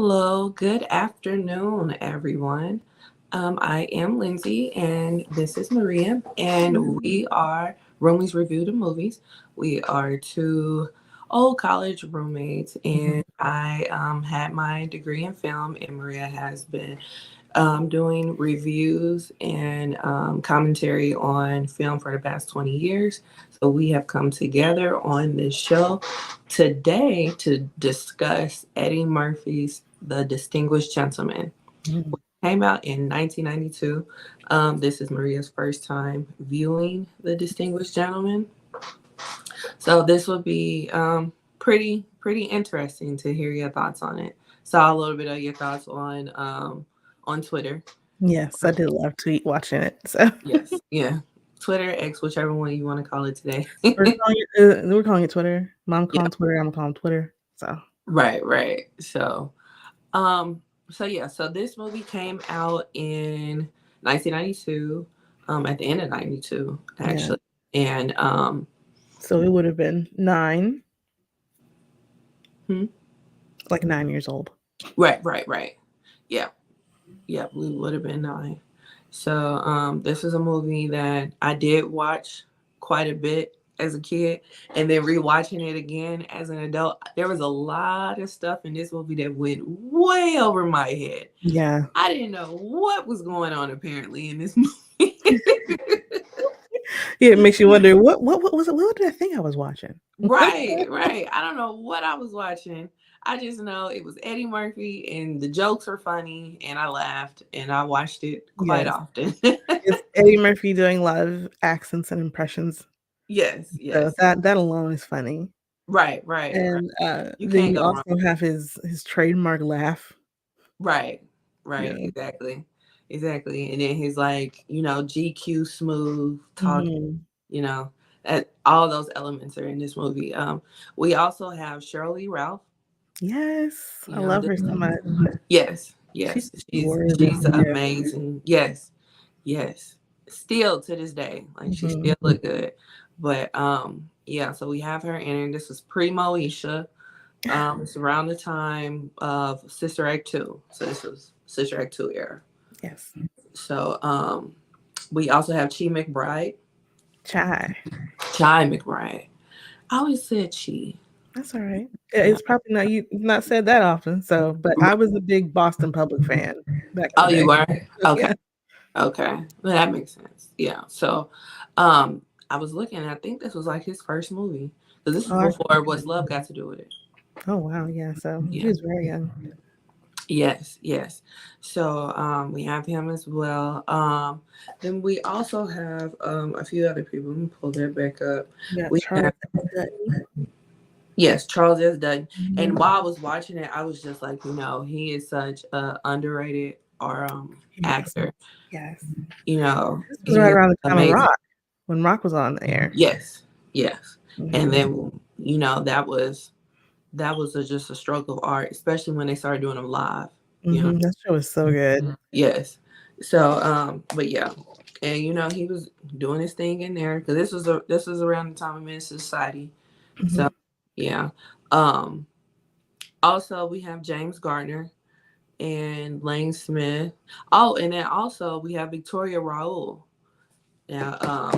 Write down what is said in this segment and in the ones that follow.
Hello, good afternoon, everyone. I am Lindsay, and this is Maria, and we are Roomies Review the Movies. We are two old college roommates, Mhm. and I had my degree in film, and Maria has been doing reviews and commentary on film for the past 20 years. So we have come together on this show today to discuss Eddie Murphy's The Distinguished Gentleman. Mhm. Came out in 1992. This is Maria's first time viewing The Distinguished Gentleman. So this would be pretty interesting to hear your thoughts on it. Saw a little bit of your thoughts on Twitter. Yes, I did love to eat watching it. So Yes. Yeah. Twitter, X, whichever one you want to call it today. we're calling it Twitter. Mom Yeah. calling Twitter. I'm calling Twitter. So Right, right. Um, so this movie came out in 1992, at the end of 92, yeah. actually. And So it would have been hmm, like 9 years old. right. Yeah, yeah, we would have been 9. So this is a movie that I did watch quite a bit as a kid, and then rewatching it again as an adult. There was a lot of stuff in this movie that went way over my head. Yeah. I didn't know what was going on apparently in this movie. Yeah, it makes you wonder what was it? What did I think I was watching? Right. I don't know what I was watching. I just know it was Eddie Murphy and the jokes were funny and I laughed and I watched it quite Yes. often. It's Eddie Murphy doing a lot of accents and impressions. Yes, So yes. that alone is funny. Right. And You then can't you go wrong. also have his trademark laugh. Right. Yeah. Right. Exactly. And then his like, GQ smooth talk, Mhm. you know, all those elements are in this movie. We also have Shirley Ralph. Yes, I You know, love her so the, much. yes, She's gorgeous she's in there. amazing. Yes. Still to this day, like she Mhm. still look good. But yeah, so we have her in, and this is pre Moesha. It's around the time of Sister Act 2. So this was Sister Act 2 era. Yes. So we also have Chi McBride. Chai. Chi McBride. I always said Chi. That's all right. Yeah, Yeah. it's probably not you've not said that often, so but I was a big Boston Public fan back in the Oh, you day. were? Okay. Yeah. Okay. Well, that makes sense. Yeah. So um I was looking, I think this was like his first movie. Because this was Oh, before What's Love got to do with it. oh wow, yeah. So he Yeah. was very young. Yes. So we have him as well. Then we also have a few other people. Let me pull that back up. Yeah, We Charles have Dutton. Yes, Charles S. Dutton. And Mhm. while I was watching it, I was just like, he is such a underrated or He makes actor. sense. Yes. This was He right is around the time of amazing. Rock, when Rock was on the air. Yes. And Mhm. then that was just a stroke of art, especially when they started doing them live. You know. Mhm. That show was so good. Yes. So, but yeah, and he was doing his thing in there because this was around the time of Men's Society. So, Mhm. yeah. Um, Also, we have James Gardner and Lane Smith. Oh, and then also we have Victoria Raoul. Now,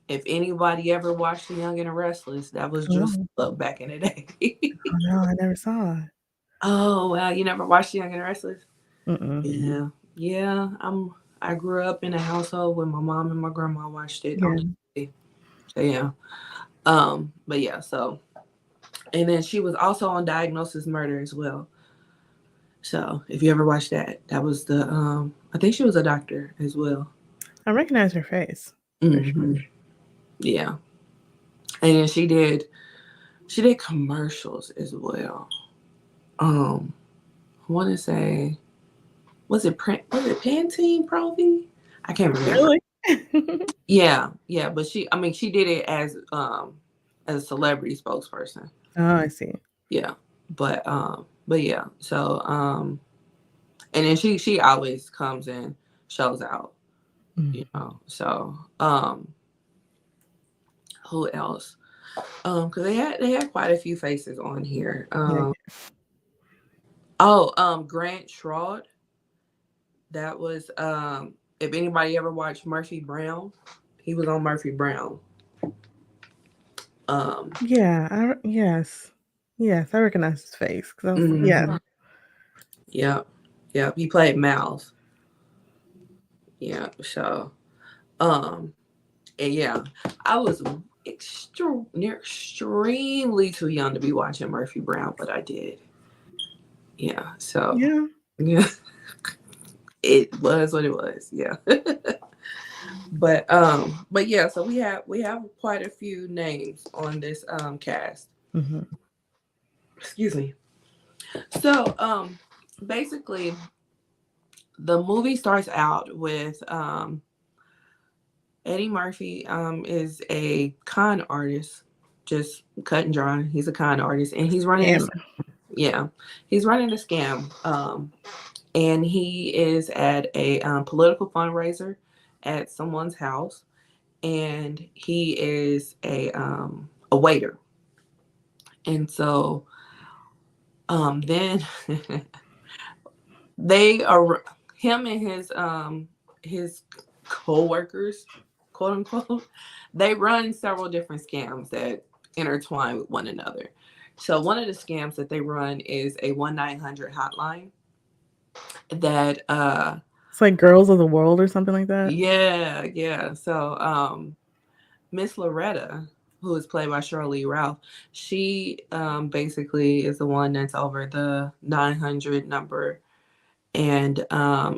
if anybody ever watched The Young and the Restless, that was just Oh. back in the day. Oh, no, I never saw it. Oh wow, you never watched The Young and the Restless? Mm-mm. Yeah. I grew up in a household where my mom and my grandma watched it on Yeah. TV. So yeah. But yeah, so and then she was also on Diagnosis Murder as well. So if you ever watched that, that was the I think she was a doctor as well. I recognize her face for sure. Hmm. Yeah. And then she did commercials as well. Um I wanna say was it Pantene Pro-V? I can't remember. Really? Yeah, but she did it as a celebrity spokesperson. Oh, I see. Yeah. But yeah. So and then she always comes and shows out, Mm. So who else? Because they had quite a few faces on here. Yeah. Oh, Grant Schraud. That was if anybody ever watched Murphy Brown, he was on Murphy Brown. Um Yeah, yes. Yes, I recognize his face 'cause I was yeah. mhm. Yeah. Yeah. He played Mouse. Yeah. So um and yeah, I was extremely too young to be watching Murphy Brown, but I did. Yeah. So Yeah. yeah, it was what it was. Yeah. But yeah, so we have quite a few names on this cast. Mhm. Excuse me. So basically the movie starts out with Eddie Murphy is a con artist, just cut and dry. He's a con artist and he's running this, Scammer. yeah, he's running a scam. And he is at a political fundraiser at someone's house, and he is a waiter. And so then they are him and his co-workers, quote unquote, they run several different scams that intertwine with one another. So one of the scams that they run is a 1-900 hotline that It's like Girls of the World or something like that? yeah, yeah. So Miss Loretta, who is played by Shirley Ralph, she basically is the one that's over the 900 number, and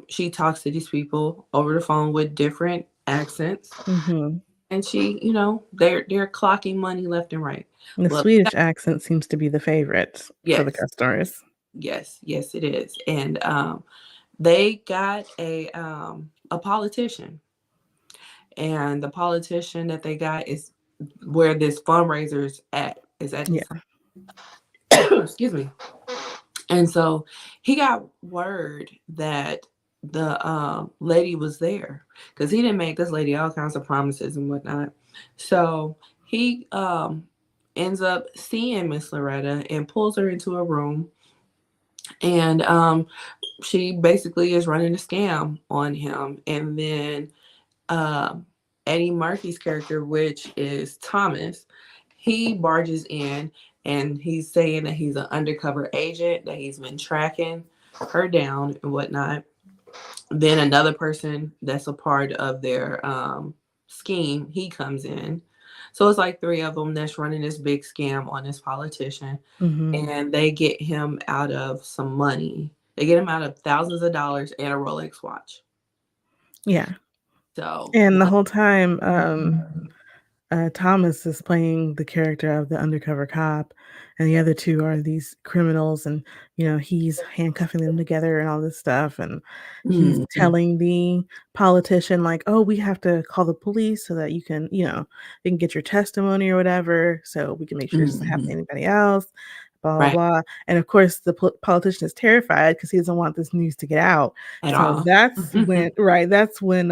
she talks to these people over the phone with different accents, Mhm. and she, they're clocking money left and right. The Well, Swedish accent seems to be the favorite for the yes, customers. yes, yes, it is, and they got a politician, and the politician that they got is where this fundraiser's at. Is at this, Yeah. excuse me. And so he got word that the lady was there because he didn't make this lady all kinds of promises and whatnot. So he ends up seeing Miss Loretta and pulls her into a room, and she basically is running a scam on him. And then um, Eddie Murphy's character, which is Thomas, he barges in and he's saying that he's an undercover agent, that he's been tracking her down and whatnot. Then another person that's a part of their scheme, he comes in. So it's like three of them that's running this big scam on this politician, Mhm. and they get him out of some money. They get him out of thousands of dollars and a Rolex watch. Yeah. So And the whole time, Thomas is playing the character of the undercover cop, and the other two are these criminals, and he's handcuffing them together and all this stuff, and he's mhm, telling the politician like, "Oh, we have to call the police so that they can get your testimony or whatever, so we can make sure it doesn't happen to mhm, anybody else." Blah blah right, blah. And of course, the politician is terrified because he doesn't want this news to get out. at So all. that's when, right? That's when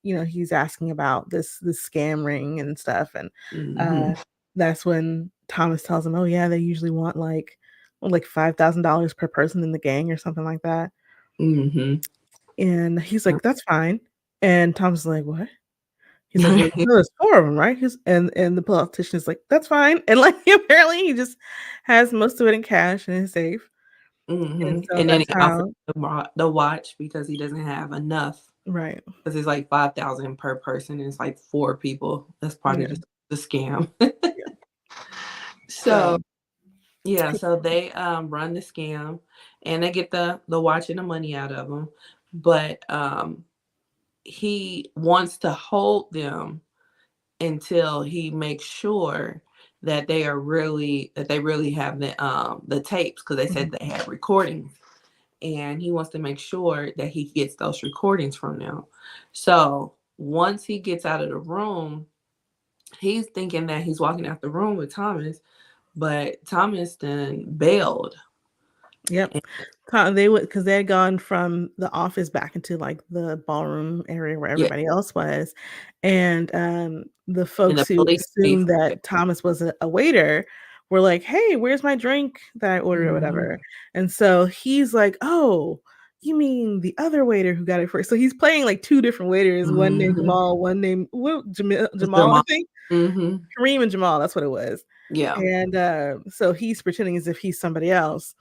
he's asking about this scam ring and stuff, and Mhm, uh, that's when Thomas tells him, "Oh yeah, they usually want like $5,000 per person in the gang or something like that." mhm. And he's like, "That's fine." And Thomas is like, "What?" He's like, "Well, there's four of them, right?" And the politician is like, "That's fine." And like apparently he just has most of it in cash in his safe, and Mhm, so and then that's he offers how, the watch because he doesn't have enough, right? because it's like 5,000 per person, and it's like 4 people. That's part of Yeah, the scam. yeah. So, So yeah, so they, run the scam, and they get the watch and the money out of him, but, he wants to hold them until he makes sure that they really have the tapes, because they said mhm. they had recordings, and he wants to make sure that he gets those recordings from them. So once he gets out of the room, he's thinking that he's walking out the room with Thomas, but Thomas then bailed. Yep. And, They would, because they had gone from the office back into like the ballroom area where yeah, everybody else was, and the and the folks who police came assumed for that it. Thomas was a waiter were like, "Hey, where's my drink that I ordered or Mhm. whatever?" And so he's like, "Oh, you mean the other waiter who got it first?" So he's playing like two different waiters, one named Mhm. Jamal, one named Jamal, I Jamal. think. Mhm. Kareem and Jamal, that's what it was. Yeah. And so he's pretending as if he's somebody else.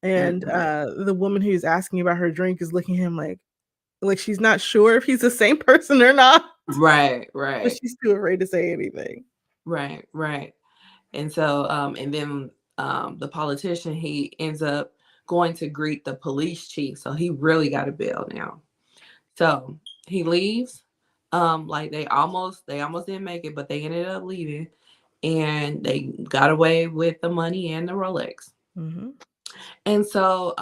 And Mhm. the woman who's asking about her drink is looking at him like she's not sure if he's the same person or not, Right, but right, she's too afraid to say anything. right, right. And so, and then the politician, he ends up going to greet the police chief. So he really got a bill now. So he leaves. Like they almost didn't make it, but they ended up leaving, and they got away with the money and the Rolex. Mhm. And so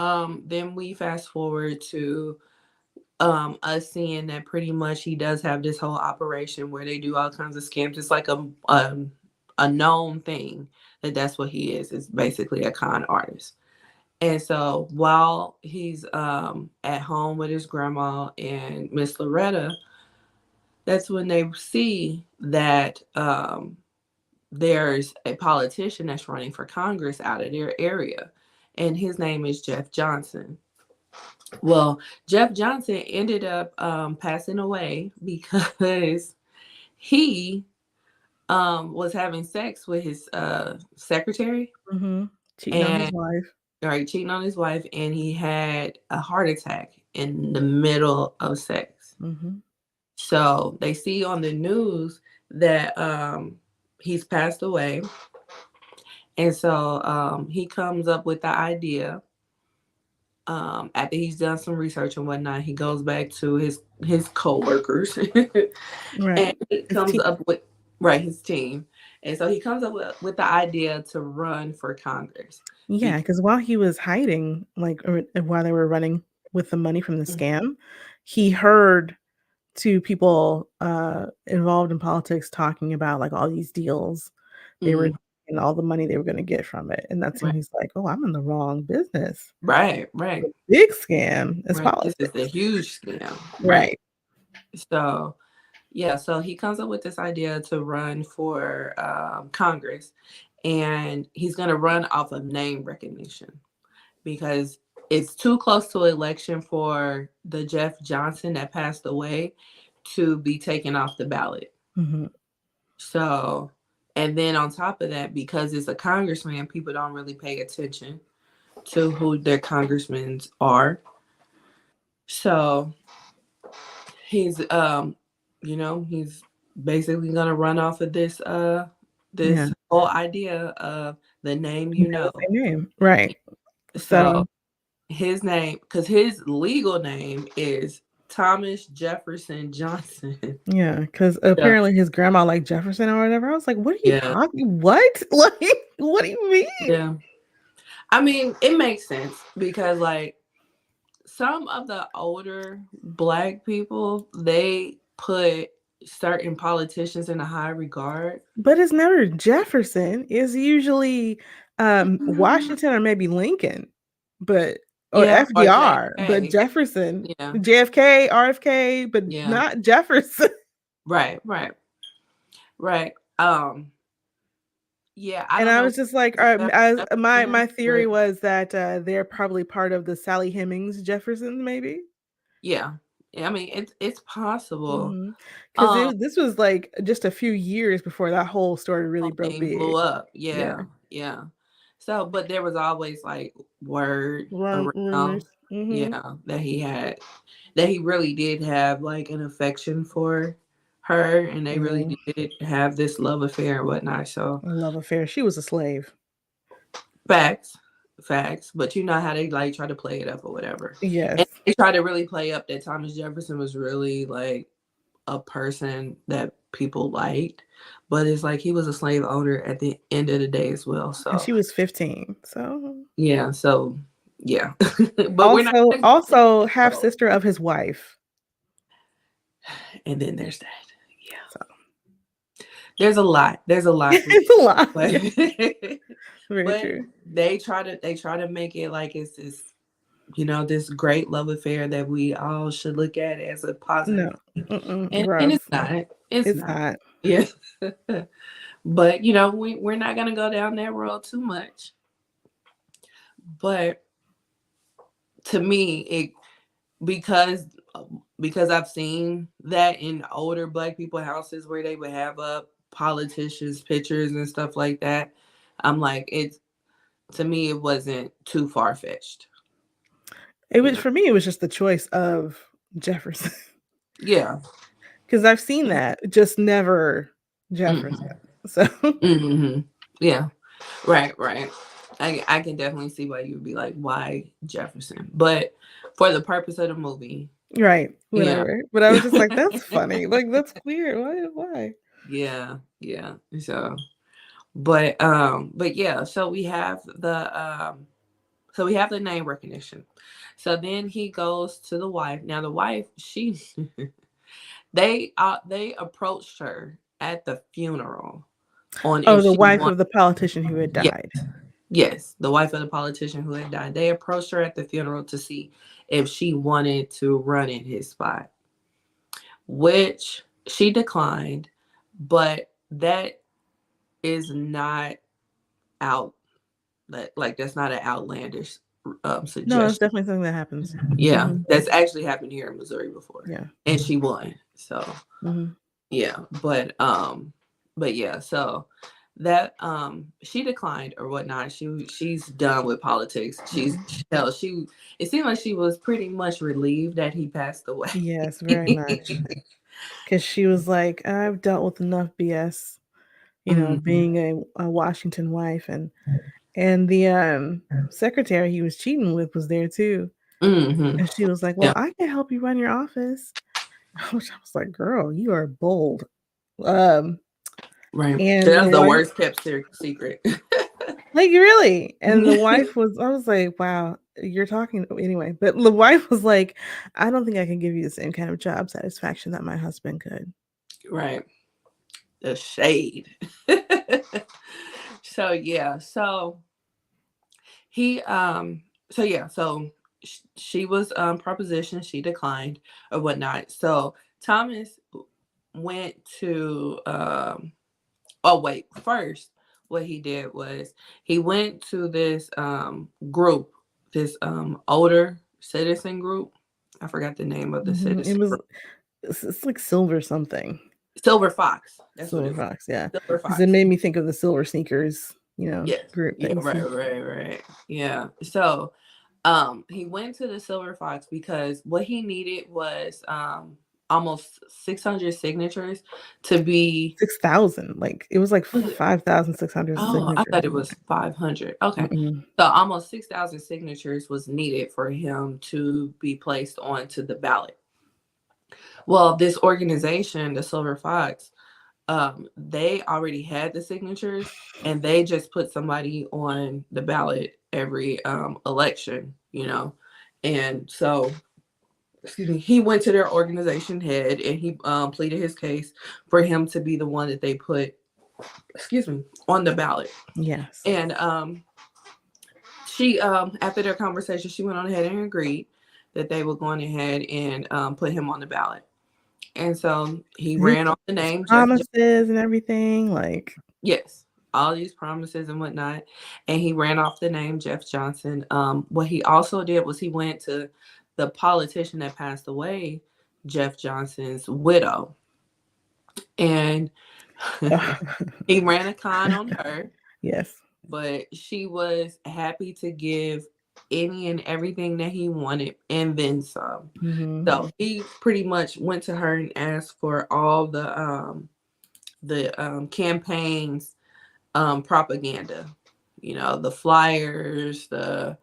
then we fast forward to us seeing that pretty much he does have this whole operation where they do all kinds of scams. It's like a known thing that that's what he is. It's basically a con artist. And so while he's at home with his grandma and Miss Loretta, that's when they see that there's a politician that's running for Congress out of their area, and his name is Jeff Johnson. Well, Jeff Johnson ended up passing away because he was having sex with his secretary Mhm. Cheating on his and wife. right, cheating on his wife, and he had a heart attack in the middle of sex. Mhm. So they see on the news that he's passed away, and so he comes up with the idea. After he's done some research and whatnot, he goes back to his coworkers, and Right. he His comes team. up with right his team, and so he comes up with the idea to run for Congress. Yeah, Because because while he was hiding, like, or while they were running with the money from the scam, he heard 2 people, involved in politics talking about, like, all these deals they were mm, and all the money they were gonna get from it, and that's when right, he's like, "Oh, I'm in the wrong business. right, right, Big scam is right. This is the politics." huge scam, right? Right. So yeah, so he comes up with this idea to run for Congress, and he's going to run off of name recognition because it's too close to election for the Jeff Johnson that passed away to be taken off the ballot. Mhm. So, and then on top of that, because it's a congressman, people don't really pay attention to who their congressmen are. So he's he's basically gonna run off of Yeah. this whole idea of the name You never say name. Right. so So his name, because his legal name is Thomas Jefferson Johnson. yeah, because Yeah, apparently his grandma liked Jefferson or whatever. I was like, "What are you yeah, talking what? Like, what do you mean?" yeah. I mean, it makes sense because like some of the older black people, they put certain politicians in a high regard. But it's never Jefferson. It's usually, Mhm. Washington or maybe Lincoln, but or Yeah, or FDR, but JFK. Jefferson, Yeah, JFK, RFK, but yeah. not Jefferson. Right, right, right. Yeah, I And don't I know was just like, as my Jefferson, theory but was that, they're probably part of the Sally Hemings Jeffersons, maybe? yeah. Yeah, I mean, it's possible. Mhm. 'Cause Um, this was, like, just a few years before that whole story really whole broke thing blew big. up. Yeah. Yeah, yeah. So, but there was always like word around, Rumors. Mhm. yeah, that he really did have like an affection for her, and they really Yeah. did have this love affair and whatnot. So, A love affair. She was a slave. facts, facts. But you know how they like try to play it up or whatever, and Yes. they try to really play up that Thomas Jefferson was really like a person that people liked, but it's like he was a slave owner at the end of the day as well. And So she was 15, so yeah, so yeah, but we're not gonna also half go. sister of his wife. And then there's that. Yeah, So there's a lot. There's a lot, it's a lot. but Yeah, very but true. they try to make it like it's this this great love affair that we all should look at as a No. positive thing. Mm-mm, And it's gross. not. It's It's not. not. Yeah. But we're not gonna go down that road too much. But to me, it because I've seen that in older black people houses where they would have up politicians' pictures and stuff like that. I'm like, it's to me, it wasn't too far fetched. It You was know, for me. It was just the choice of Jefferson yeah. because I've seen that, just never Jefferson. Hmm. So Hmm. Yeah. Right. Right. I can definitely see why you would be like, why Jefferson? But for the purpose of the movie, right, yeah. whatever. But I was just like, that's funny. Like that's weird. Why? Why? Yeah. Yeah. But yeah, so we have the name recognition. So then he goes to the wife. Now the wife, she they approached her at the funeral on Oh, if the she wife wanted. of the politician who had Yeah, died. yes, the wife of the politician who had died. They approached her at the funeral to see if she wanted to run in his spot, which she declined, but that is not out like that's not an outlandish No, it's suggestion. definitely something that happens. Yeah, Hmm. that's actually happened here in Missouri before, Yeah. and she won. So Hmm. yeah, but yeah, so that she declined or whatnot. She's done with politics. Hell, she it seemed like she was pretty much relieved that he passed away. Yes, very much. Because she was like, I've dealt with enough BS, Hmm. being a Washington wife, and the secretary he was cheating with was there too. Hmm. And she was like, well, Yeah, I can help you run your office. Which I was like, girl, you are bold. Um, right. and the That's the wife, worst kept secret. like, really, and the wife was, I was like, wow, you're talking anyway. But the wife was like, I don't think I can give you the same kind of job satisfaction that my husband could. Right. The shade. So yeah, he so yeah, so she was propositioned, she declined or whatnot. So Thomas went to oh wait, first what he did was he went to this group, this older citizen group. I forgot the name of the It citizen was, group. it's like silver something. Silver Fox. That's what Silver it was. Fox, yeah, Silver because it Fox. made me think of the Silver Sneakers, Yes. group that Yeah, you right, see. right, right. Yeah. So he went to the Silver Fox because what he needed was almost 600 signatures to be 6,000, like, it was like was it 5,600 oh, I signatures. thought it was 500. Okay. Mm-mm. So almost 6,000 signatures was needed for him to be placed onto the ballot. Well, this organization, the Silver Fox, they already had the signatures and they just put somebody on the ballot every election, And so, excuse me, he went to their organization head and he pleaded his case for him to be the one that they put, excuse me, on the ballot. Yes. And she, after their conversation, she went on ahead and agreed that they were going ahead and put him on the ballot. And so he He ran off the his name Jeff. promises and everything, like, Yes, all these promises and whatnot. And he ran off the name Jeff Johnson. What he also did was he went to the politician that passed away, Jeff Johnson's widow, and he ran a con on her, yes. but she was happy to give any and everything that he wanted and then some. Mhm. So he pretty much went to her and asked for all the campaigns propaganda, the flyers, the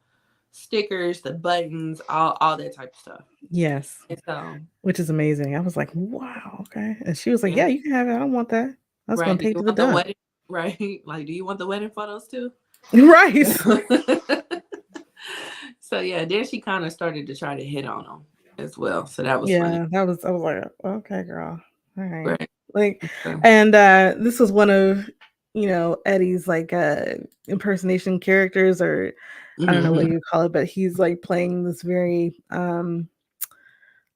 stickers, the buttons, all that type of stuff. Yes, And so, which is amazing. I was like, "Wow, okay." And she was like, yeah, "Yeah, you can have it. I don't want that. That's gonna right. Do take you to the want the dump." wedding? Right. Like, do you want the wedding photos too? Right. So yeah, then she kind of started to try to hit on him as well. So that was funny. Yeah, I was like, "Okay, girl. All right." Right. Like, So, and this was one of, Eddie's like impersonation characters, or I don't know what mhm. you call it, but he's like playing this very oh,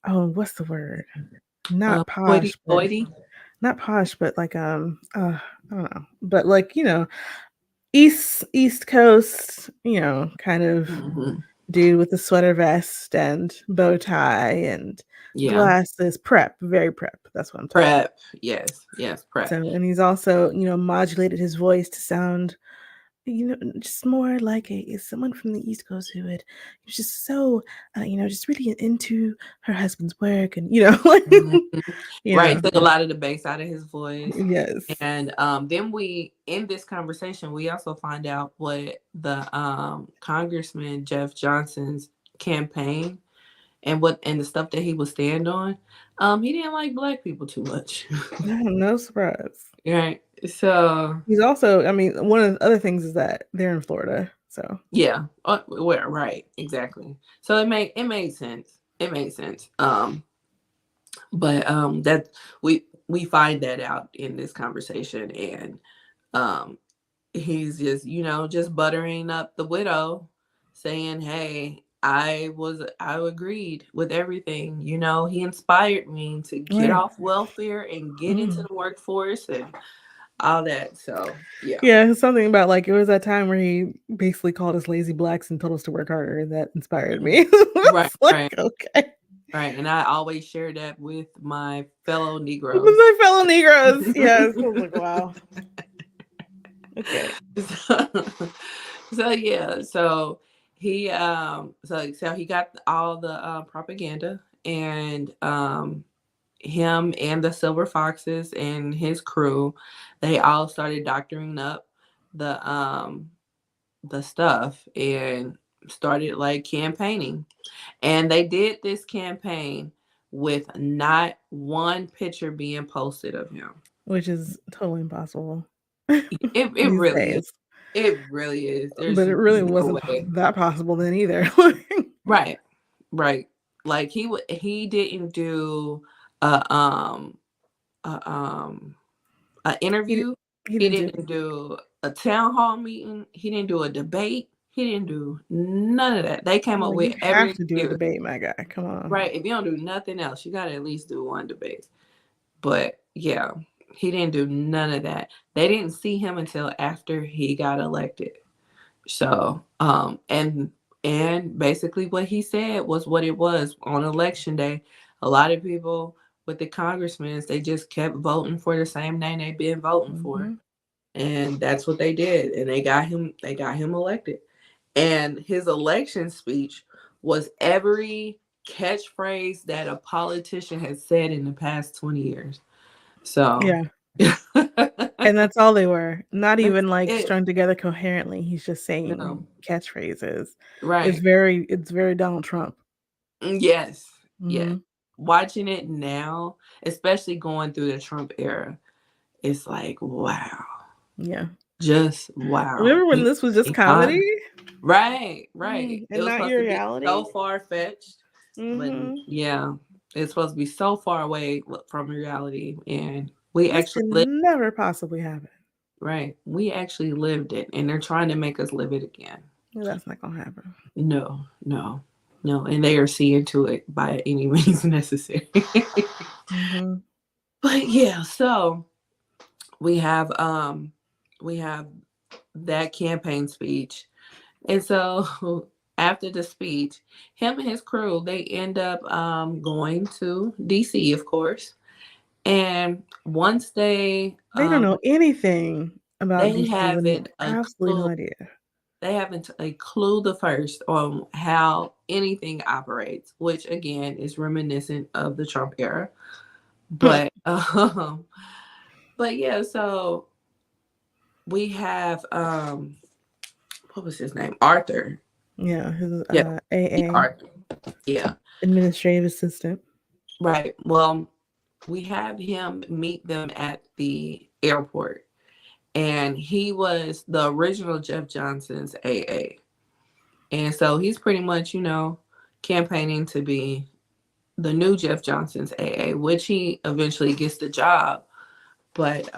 what's the word? Not Hoity posh, but toity. not posh, but like I don't know, but like East Coast, kind of Hmm. dude with the sweater vest and bow tie and Yeah. glasses, prep, very prep. That's what I'm talking about. Prep. Yes. Yes. Prep. So, and he's also, modulated his voice to sound, just more like someone from the East Coast who would, was just so, just really into her husband's work and, like, Mhm. you Right. know, Took a lot of the bass out of his voice. yes. And then we, in this conversation, we also find out what the Congressman Jeff Johnson's campaign and the stuff that he would stand on. He didn't like black people too much. No surprise. Right. So He's also, I mean, one of the other things is that they're in Florida. So, yeah, where right, exactly. So it made sense. It made sense. But that we find that out in this conversation, and um he's just just buttering up the widow, saying, hey, I agreed with everything. He inspired me to get right. off welfare and get into Mm. the workforce and all that. So yeah. Yeah, something about like it was that time where he basically called us lazy blacks and told us to work harder, and that inspired Mhm. me. Right, It's like, right, okay. right. And I always share that with my fellow With Negroes. my fellow Negroes. Yes. I was like, wow. Okay. so, so yeah, so he got all the propaganda, and him and the Silver Foxes and his crew, they all started doctoring up the stuff and started like campaigning. And they did this campaign with not one picture being posted of him. Which is totally impossible It these really is. days. It really is. But There's it really no wasn't way. that possible then either. Right. Right. Like he didn't do a a he, interview. he He didn't do didn't do a town hall meeting. He didn't do a debate. He didn't do none of that. They came up Well, with you have every to do a excuse. debate, my guy. Come on. Right. If you don't do nothing else, you gotta at least do one debate. But yeah, he didn't do none of that. They didn't see him until after he got elected. So, and basically what he said was what it was on election day. A lot of people with the congressmen, they just kept voting for the same name they've been voting for. Hmm. And that's what they did. And they got him elected. And his election speech was every catchphrase that a politician has said in the past 20 years. So Yeah. And that's that's all they were. Not even like it. strung together coherently. He's just saying No. catchphrases. Right. It's very Donald Trump. Yes. Yes. Hmm. Watching it now, especially going through the Trump era, it's like, wow. Yeah. Just wow. Remember when this was just comedy? Right, right. It And was not supposed your to be so reality? far fetched, but Hmm. yeah, it's supposed to be so far away from reality. And we This actually could lived, never possibly happen. right. We actually lived it, and they're trying to make us live it again. Well, that's not gonna happen. No, no, no. And they are seeing to it by any means necessary. Hmm. But yeah, so we have we have that campaign speech. And so after the speech, him and his crew, they end up going to DC, of course. And once They don't know anything about they DC. They haven't have a absolutely no clue, idea. they haven't a clue the first on how anything operates, which again is reminiscent of the Trump era. But but yeah, so we have what was his name? Arthur. Yeah, his Yeah, AA, Arthur. Yeah, administrative assistant. right. Well, we have him meet them at the airport, and he was the original Jeff Johnson's AA. And so he's pretty much, campaigning to be the new Jeff Johnson's AA, which he eventually gets the job. But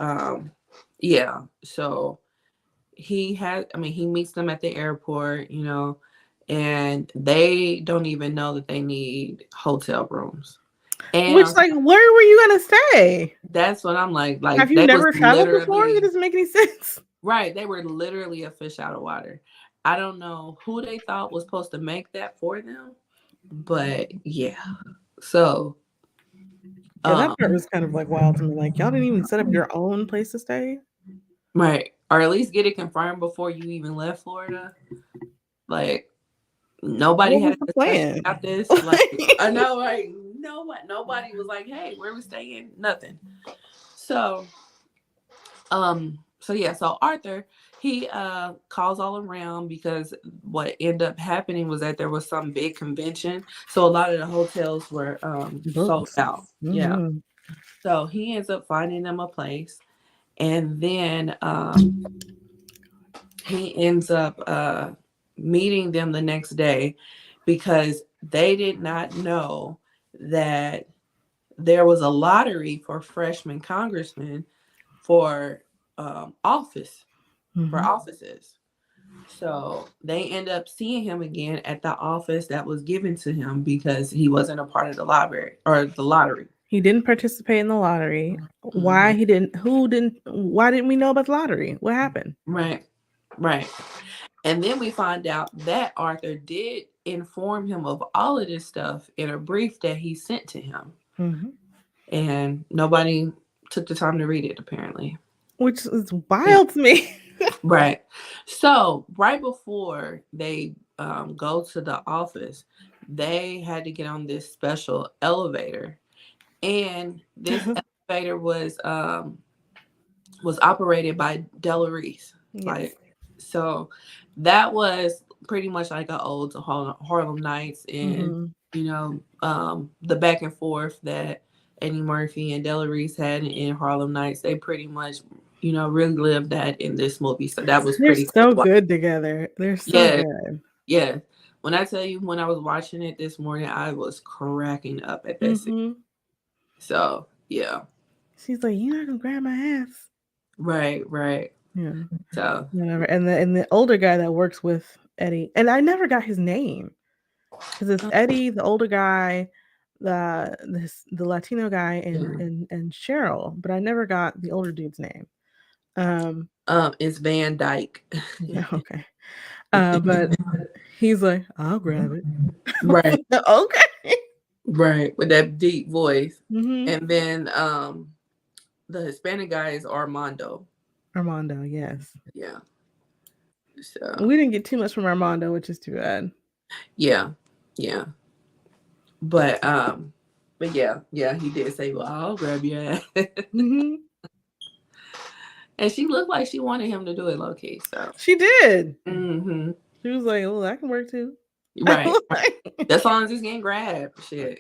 yeah, so he meets them at the airport, and they don't even know that they need hotel rooms. And Which, on top, like, where were you gonna stay? that's what I'm like. Have Like you they was never traveled before? That literally doesn't make any sense. right. They were literally a fish out of water. I don't know who they thought was supposed to make that for them, but yeah. So, Yeah, that part um, was kind of like wild to me. Like, y'all didn't even set up your own place to stay. right, or at least get it confirmed before you even left Florida. Like nobody What had was a the discussion plan? about this. Like I know, like nobody was like, "Hey, where we staying?" Nothing. So, so yeah, so Arthur he calls all around because what ended up happening was that there was some big convention, so a lot of the hotels were sold Books. out. Yeah, Hmm. so he ends up finding them a place, and then he ends up meeting them the next day because they did not know that there was a lottery for freshman congressmen for office for Hmm. offices. So they end up seeing him again at the office that was given to him because he wasn't a part of the library or the lottery. He didn't participate in the lottery. Why Mhm. he didn't? Who didn't? Why didn't we know about the lottery? What happened? Right, right. And then we find out that Arthur did inform him of all of this stuff in a brief that he sent to him. Hmm. And nobody took the time to read it, apparently. Which is Yeah. wild to me. Right. So, right before they go to the office, they had to get on this special elevator. And this elevator was operated by Delarice. Yes. Like, so that was pretty much like an ode to Harlem Nights and, Hmm. the back and forth that Eddie Murphy and Delarice had in Harlem Nights. They pretty much, really lived that in this movie. So that was They're pretty cool so to watch. good together. They're so Yeah, good. yeah. When I tell you, when I was watching it this morning, I was cracking up at that scene. Hmm. So, yeah. She's like, "You're not gonna grab my ass." Right, right. Yeah. So, Whatever. And the older guy that works with Eddie, and I never got his name because it's Eddie, the older guy, the Latino guy, and Cheryl, but I never got the older dude's name. Um, it's Van Dyke. okay. But he's like, "I'll grab it." Right, Okay. right. With that deep voice. Hmm. And then the Hispanic guy is Armando. Armando, yes. Yeah. So We didn't get too much from Armando, which is too bad. yeah. Yeah. But yeah, yeah, he did say, "Well, I'll grab your ass." Hmm. And she looked like she wanted him to do it low key. So She did. hmm She was like, "Oh, that can work too." right, right. As long as it's getting grabbed. Shit.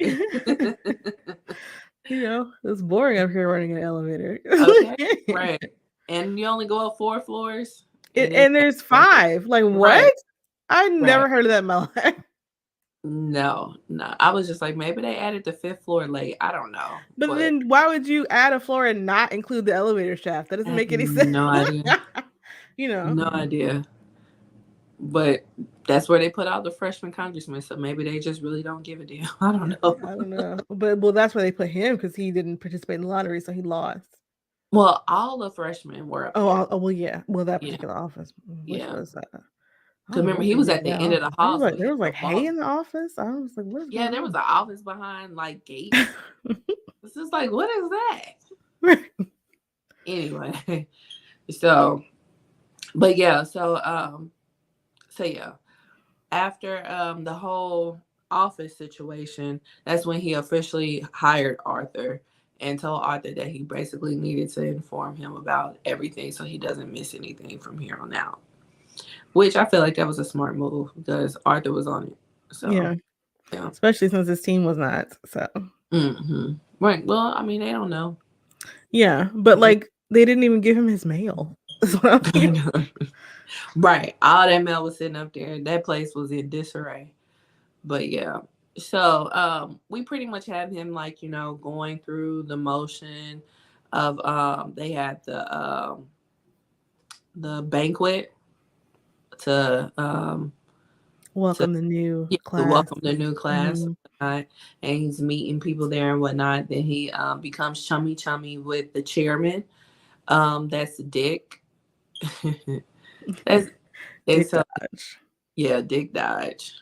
It's boring up here running an elevator. Okay. Right. And you only go up 4 floors and then And there's right. 5. Like, Right. what? I Right. never heard of that in my life. No, no. I was just like, maybe they added the fifth floor late. I don't know. But But then why would you add a floor and not include the elevator shaft? That I doesn't have make any sense. no idea. you know. No idea. But that's where they put out the freshman congressman. So maybe they just really don't give a damn. I don't know. I don't know. But well, that's where they put him because he didn't participate in the lottery, so he lost. Well, all the freshmen were up Oh, there. well, yeah. Well, that Yeah. particular office, which Yeah. was I Because don't know remember, what he they was did at in the that end of office. the hall. So There he was had like to hay walk. in the office. I was like, what is Yeah, going there was on? an office behind like gates. It's just like, what is that? Anyway. So, but yeah. So yeah. After the whole office situation, that's when he officially hired Arthur and told Arthur that he basically needed to inform him about everything so he doesn't miss anything from here on out. Which I feel like that was a smart move because Arthur was on it. So Yeah, yeah. especially since his team was not. So Right. Well, I mean, they don't know. yeah, but like they didn't even give him his mail. That's what I'm thinking. Right. All that mail was sitting up there. That place was in disarray. But yeah. So we pretty much have him like, going through the motion of they had the banquet to Welcome the new yeah, to class. welcome the new class. Hmm. whatnot, and he's meeting people there and whatnot. Then he becomes chummy with the chairman. That's Dick. that's and Dick so Dodge. yeah, Dick Dodge.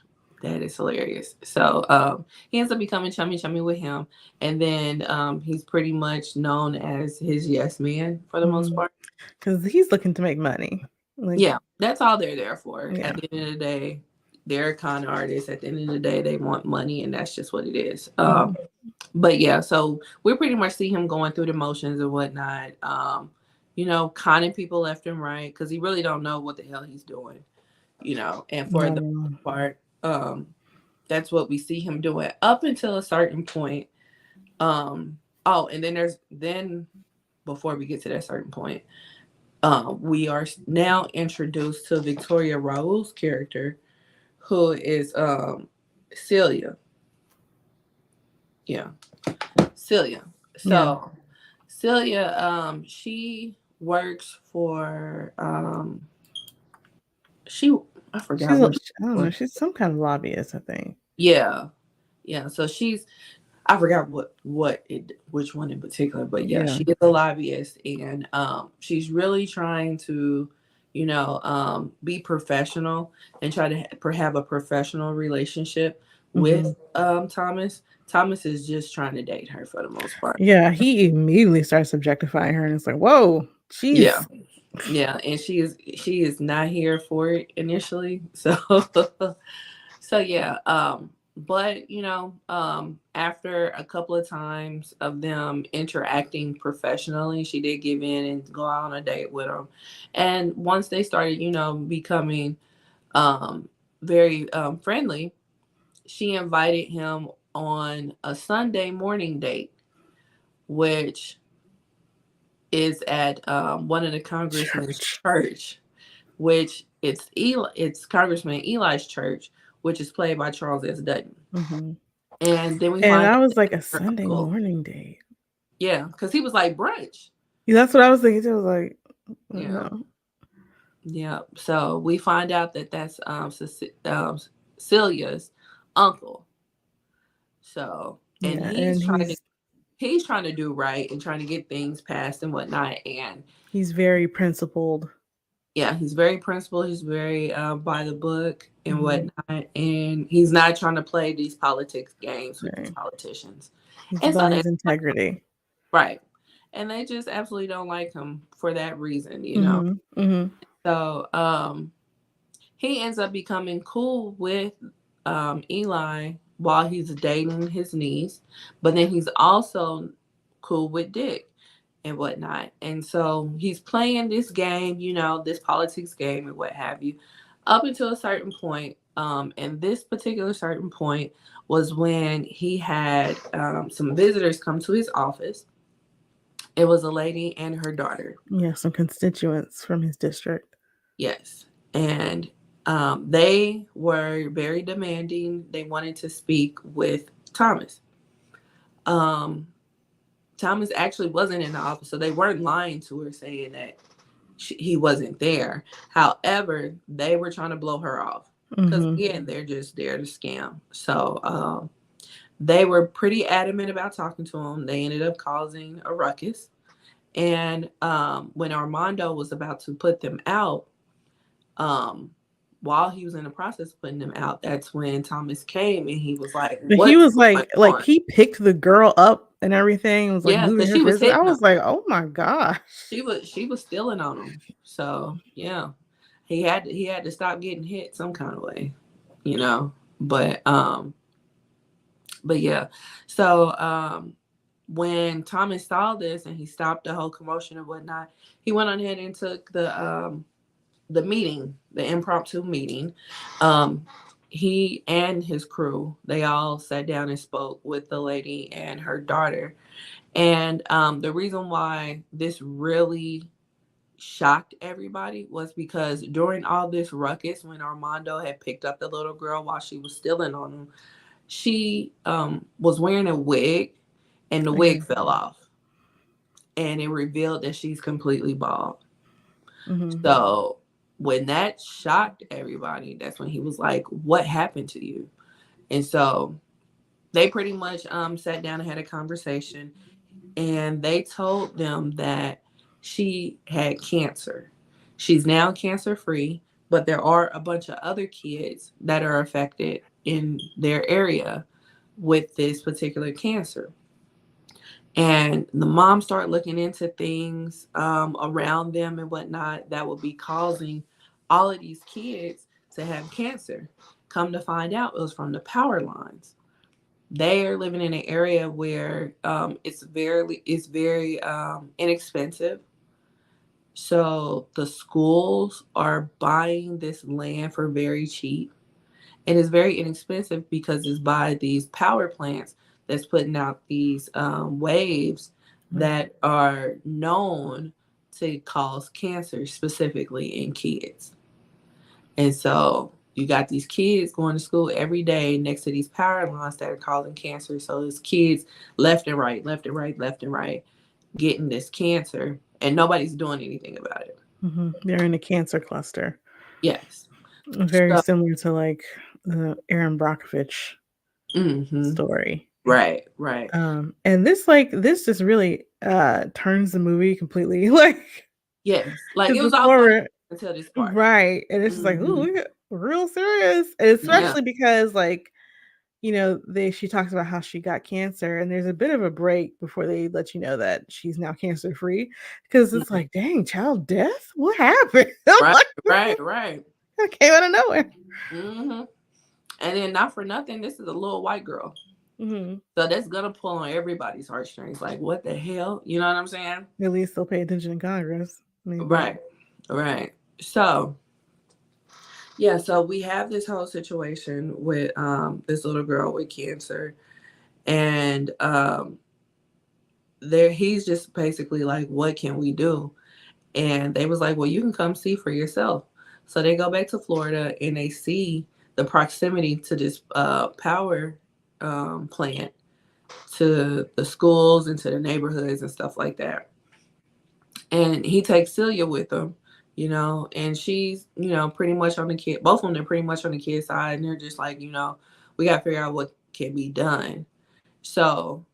That is hilarious. So he ends up becoming chummy with him, and then he's pretty much known as his yes man for the most part. Because he's looking to make money. Like, Yeah, that's all they're there for. yeah. At the end of the day, they're a con artist. At the end of the day, they want money, and that's just what it is. But yeah, so we pretty much see him going through the motions and whatnot. Conning people left and right because he really don't know what the hell he's doing. And for the No. most part, that's what we see him doing up until a certain point. And then before we get to that certain point, we are now introduced to Victoria Rose's character, who is Celia. Yeah, Celia. Yeah. So Celia, she works for she I She's, forgot I what she don't know, was. she's some kind of lobbyist, I think. Yeah, yeah. So I forgot which one in particular, but yeah, Yeah. she is a lobbyist, and she's really trying to, be professional and try to have a professional relationship with Thomas. Thomas is just trying to date her for the most part. Yeah, he immediately starts objectifying her, and it's like, whoa, Yeah, jeez. yeah, and she is not here for it initially, so so yeah, but after a couple of times of them interacting professionally, she did give in and go out on a date with him. And once they started, becoming um very friendly, she invited him on a Sunday morning date, which is at one of the congressman's Church. church, which it's Congressman Eli's church, which is played by Charles S. Dutton. And then we And find I out was that like, that's a her Sunday uncle. morning date. Yeah, because he was like brunch. Yeah, that's what I was thinking too. I was like, Yeah, no. yeah. So we find out that that's Celia's uncle. So and Yeah, and he's trying to do right and trying to get things passed and whatnot. And he's very principled. yeah, he's very principled. He's very by the book and whatnot. And he's not trying to play these politics games with these Right. politicians. He's And so about they his integrity. right. And they just absolutely don't like him for that reason. Mm-hmm. Mm-hmm. So he ends up becoming cool with Eli while he's dating his niece, but then he's also cool with Dick and whatnot. And so he's playing this game, this politics game and what have you, up until a certain point. And this particular certain point was when he had some visitors come to his office. It was a lady and her daughter. Yeah, some constituents from his district. Yes. And they were very demanding. They wanted to speak with Thomas. Um, Thomas actually wasn't in the office, so they weren't lying to her saying that he wasn't there. However, they were trying to blow her off because, again, they're just there to scam. So they were pretty adamant about talking to him. They ended up causing a ruckus. And when Armando was about to put them out, while he was in the process of putting them out, that's when Thomas came and he was like, But he "What's was going like on?" he picked the girl up and everything, was like Yeah, moving because her she was business. I hitting him. was like, oh my gosh. She was stealing on him. So yeah, he had to stop getting hit some kind of way, you know. But yeah, so when Thomas saw this and he stopped the whole commotion and whatnot, he went on ahead and took the meeting, the impromptu meeting. He and his crew, they all sat down and spoke with the lady and her daughter. And the reason why this really shocked everybody was because during all this ruckus, when Armando had picked up the little girl while she was stealing on him, she was wearing a wig and the wig fell off. And it revealed that she's completely bald. So when that shocked everybody, that's when he was like, "What happened to you?" And so They pretty much sat down and had a conversation, and they told them that she had cancer. She's now cancer free, but there are a bunch of other kids that are affected in their area with this particular cancer. And the mom started looking into things around them and whatnot that would be causing all of these kids to have cancer. Come to find out, it was from the power lines. They are living in an area where it's very inexpensive. So the schools are buying this land for very cheap, and it's very inexpensive because it's by these power plants that's putting out these waves Right. that are known to cause cancer, specifically in kids. And so you got these kids going to school every day next to these power lines that are causing cancer. So there's kids left and right, left and right, left and right getting this cancer, and nobody's doing anything about it. They're in a cancer cluster. Yes. Very So, similar to like the Aaron Brockovich hmm, story. right, right. And this just really turns the movie completely like Yes. Like because it was all funny before until this part. right, and it's just like, Hmm. ooh, we got real serious, and Yeah. especially because like they she talks about how she got cancer, and there's a bit of a break before they let you know that she's now cancer free, because it's Mhm. like, dang, child death, what happened? I'm Right, like, right, right. that came out of nowhere. Hmm. And then not for nothing, this is a little white girl. Hmm. So that's gonna pull on everybody's heartstrings. Like, what the hell? You know what I'm saying? At least they'll pay attention in Congress, maybe. Right, right. So yeah, so we have this whole situation with this little girl with cancer, and there he's just basically like, what can we do? And they was like, well, you can come see for yourself. So they go back to Florida and they see the proximity to this power plant, to the schools and to the neighborhoods and stuff like that. And he takes Celia with him, and she's, pretty much on the kid. Both of them are pretty much on the kid side, and they're just like, we got to figure out what can be done. So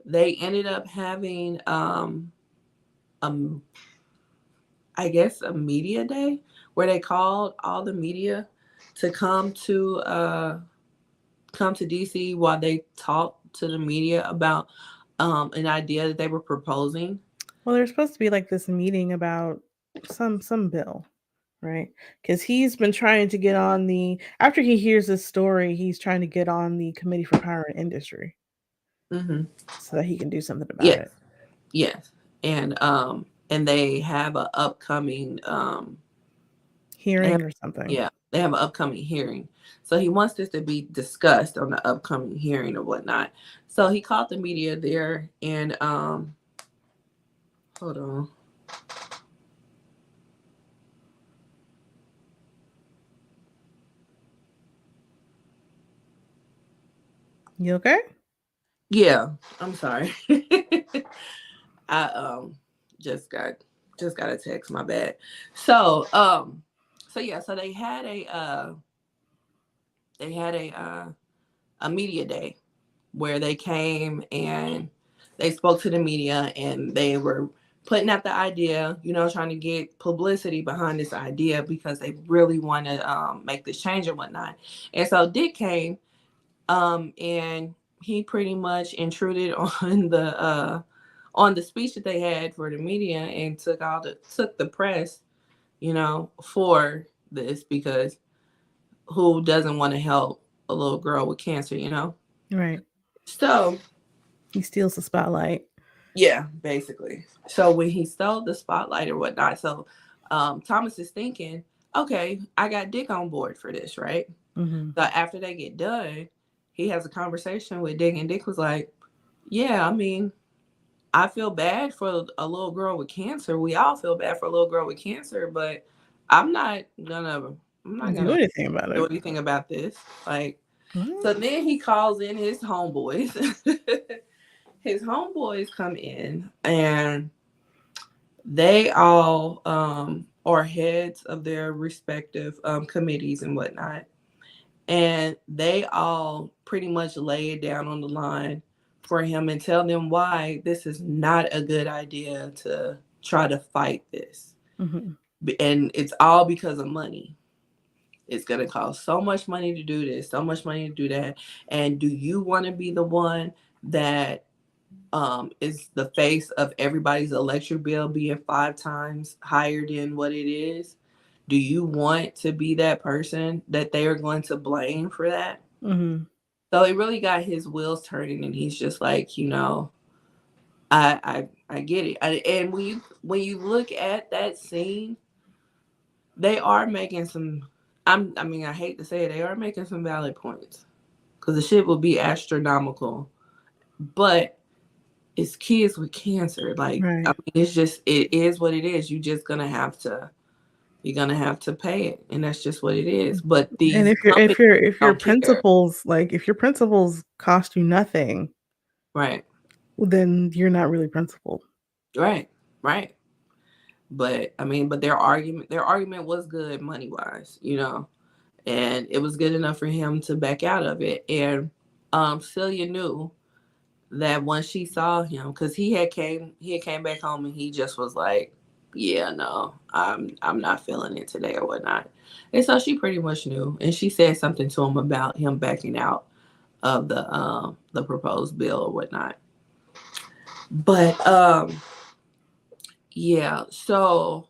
they ended up having, um, I guess, a media day where they called all the media to come to DC while they talked to the media about an idea that they were proposing. Well, there's supposed to be like this meeting about some bill, right? Because he's been trying to get on the after he hears this story, he's trying to get on the Committee for Power and Industry Hmm. so that he can do something about Yes, it. yes, and they have a upcoming they have, Hearing or something. yeah, they have an upcoming hearing. So he wants this to be discussed on the upcoming hearing or whatnot. So he called the media there, and hold on. You okay? Yeah, I'm sorry. I just got just got a text, my bad. So so yeah, so they had a media day where they came and they spoke to the media, and they were putting out the idea, trying to get publicity behind this idea because they really want to make this change and whatnot. And so Dick came, and he pretty much intruded on the speech that they had for the media and took the press, for this, because who doesn't want to help a little girl with cancer? Right. So He steals the spotlight. yeah, basically. So when he stole the spotlight or whatnot, so Thomas is thinking, okay, I got Dick on board for this, right? Hmm. So after they get done, he has a conversation with Dick, and Dick was like, yeah, I mean, I feel bad for a little girl with cancer. We all feel bad for a little girl with cancer, but I'm not gonna I'm not Do gonna anything about do it. anything about this. Like, What? so then he calls in his homeboys. His homeboys come in, and they all are heads of their respective committees and whatnot. And they all pretty much lay it down on the line for him and tell them why this is not a good idea to try to fight this. Mhm. And it's all because of money. It's going to cost so much money to do this, so much money to do that. And do you want to be the one that is the face of everybody's electric bill being 5 times higher than what it is? Do you want to be that person that they are going to blame for that? Mhm. So it really got his wheels turning, and he's just like, I get it. And when you look at that scene, they are making some. I mean, I hate to say it, they are making some valid points because the shit will be astronomical, but it's kids with cancer. Like, I Right. mean, it's just it is what it is. You're gonna have to pay it, and that's just what it is. But And these if your if companies your if your don't care, principles like if your principles cost you nothing, right? well, then you're not really principled. Right, right. But I mean, but their argument was good money wise, and it was good enough for him to back out of it. And Celia knew that once she saw him, because he had came back home and he just was like, yeah, no, I'm not feeling it today or whatnot. And so she pretty much knew, and she said something to him about him backing out of the proposed bill or whatnot. But yeah, so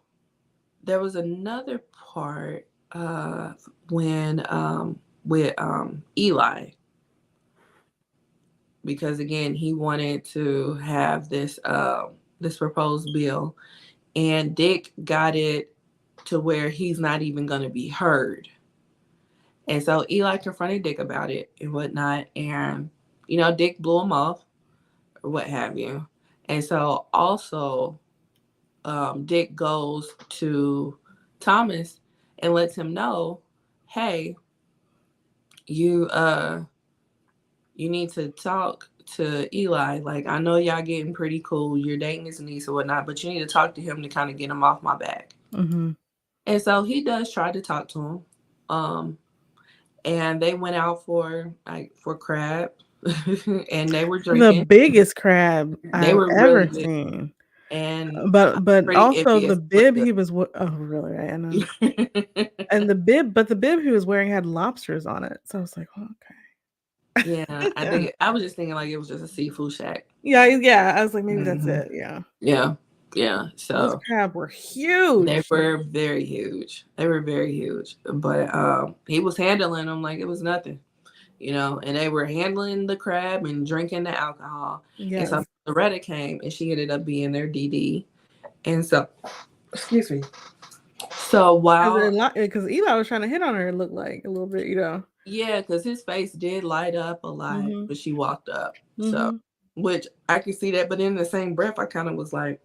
there was another part when with Eli, because again he wanted to have this proposed bill, and Dick got it to where he's not even going to be heard. And so Eli confronted Dick about it and whatnot, and Dick blew him off or what have you. And so also Dick goes to Thomas and lets him know, hey, you you need to talk to Eli. Like, I know y'all getting pretty cool. You're dating his niece or whatnot, but you need to talk to him to kind of get him off my back. Mhm. And so he does try to talk to him. Um, and they went out for crab, and they were The drinking. biggest crab They I've were really ever good, seen. and I'm But pretty also envious the of what bib he was oh, really? Right, I know. And the bib he was wearing had lobsters on it. So I was like, "Oh, okay." Yeah, I Yeah. think I was just thinking like it was just a seafood shack. Yeah, yeah, I was like, "Maybe that's Hmm. it." Yeah. Yeah, yeah. Those So crab were they huge. were very huge. They were very huge. But he was handling them like it was nothing, and they were handling the crab and drinking the alcohol. And so Yes. Loretta came and she ended up being their DD. And so, excuse me. So while, Because Eli was trying to hit on her, it looked like a little bit. yeah, because his face did light up a lot Mhm. when she walked up. So, Mhm. which I could see that. But in the same breath, I kind of was like,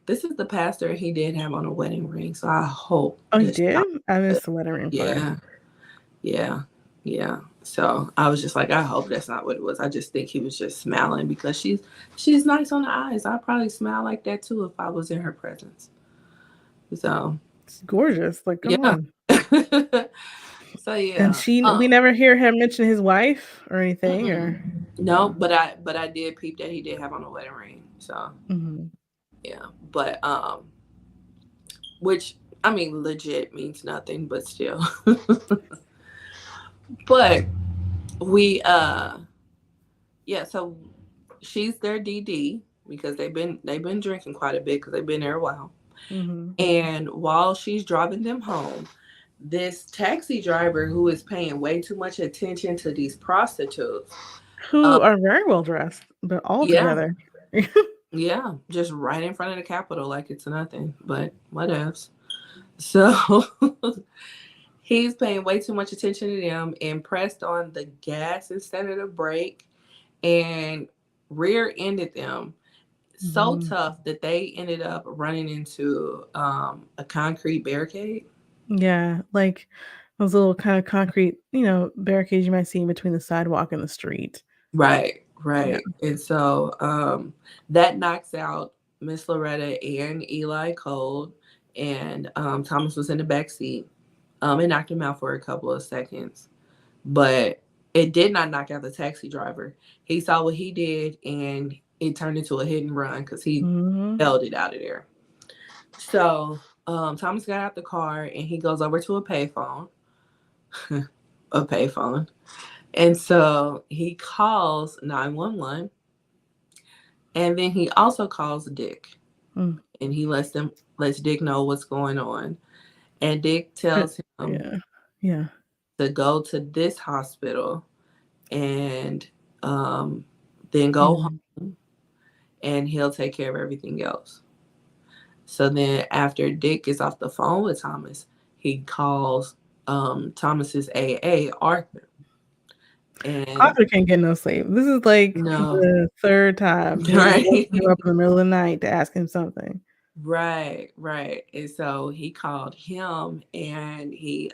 this is the pastor he did have on a wedding ring. So I hope Oh, he that she's did? not I good. missed the wedding ring part. Yeah. Yeah. Yeah. So I was just like, I hope that's not what it was. I just think he was just smiling because she's nice on the eyes. I'd probably smile like that too if I was in her presence. So It's gorgeous. Like, come yeah. on. So And yeah. we never hear him mention his wife or anything or No, but I did peep that he did have on a wedding ring. So Mhm. yeah. But which I mean legit means nothing, but still. But we yeah, so she's their DD because they've been drinking quite a bit because they've been there a while. Mhm. And while she's driving them home, this taxi driver who is paying way too much attention to these prostitutes, Who um, are very well dressed, but all yeah, together. yeah, just right in front of the Capitol like it's nothing, but whatevs. So he's paying way too much attention to them and pressed on the gas instead of the brake and rear-ended them so Mhm. tough that they ended up running into a concrete barricade. Yeah, like those little kind of concrete, barricades you might see in between the sidewalk and the street. Right, Yeah. right. And so that knocks out Miss Loretta and Eli cold, and Thomas was in the back seat. It knocked him out for a couple of seconds. but it did not knock out the taxi driver. He saw what he did, and it turned into a hit and run because he Mm-hmm. held it out of there. So Thomas got out the car and he goes over to a payphone, a payphone, and so he calls 911, and then he also calls Dick, Mm. and he lets Dick know what's going on, and Dick tells him Yeah. Yeah. to go to this hospital and then go Yeah. home, and he'll take care of everything else. So then after Dick gets off the phone with Thomas, he calls Thomas's AA, Arthur. And Arthur can't get no sleep. This is like no, the third time they've been right, waking him up in the middle of the night to ask him something. right, right. And so he called him and he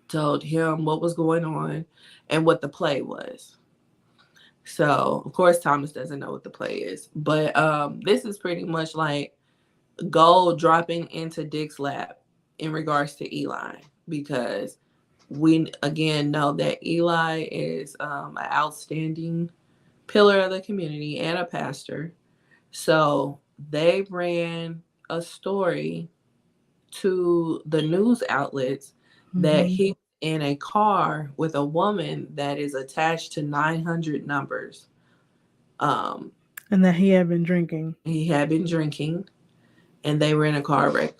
told him what was going on and what the play was. So of course Thomas doesn't know what the play is, but this is pretty much like gold dropping into Dick's lap in regards to Eli, because we again know that Eli is an outstanding pillar of the community and a pastor. So they ran a story to the news outlets that Mm-hmm. he in a car with a woman that is attached to 900 numbers. Um, And that he had been drinking. he had been drinking and they were in a car wreck.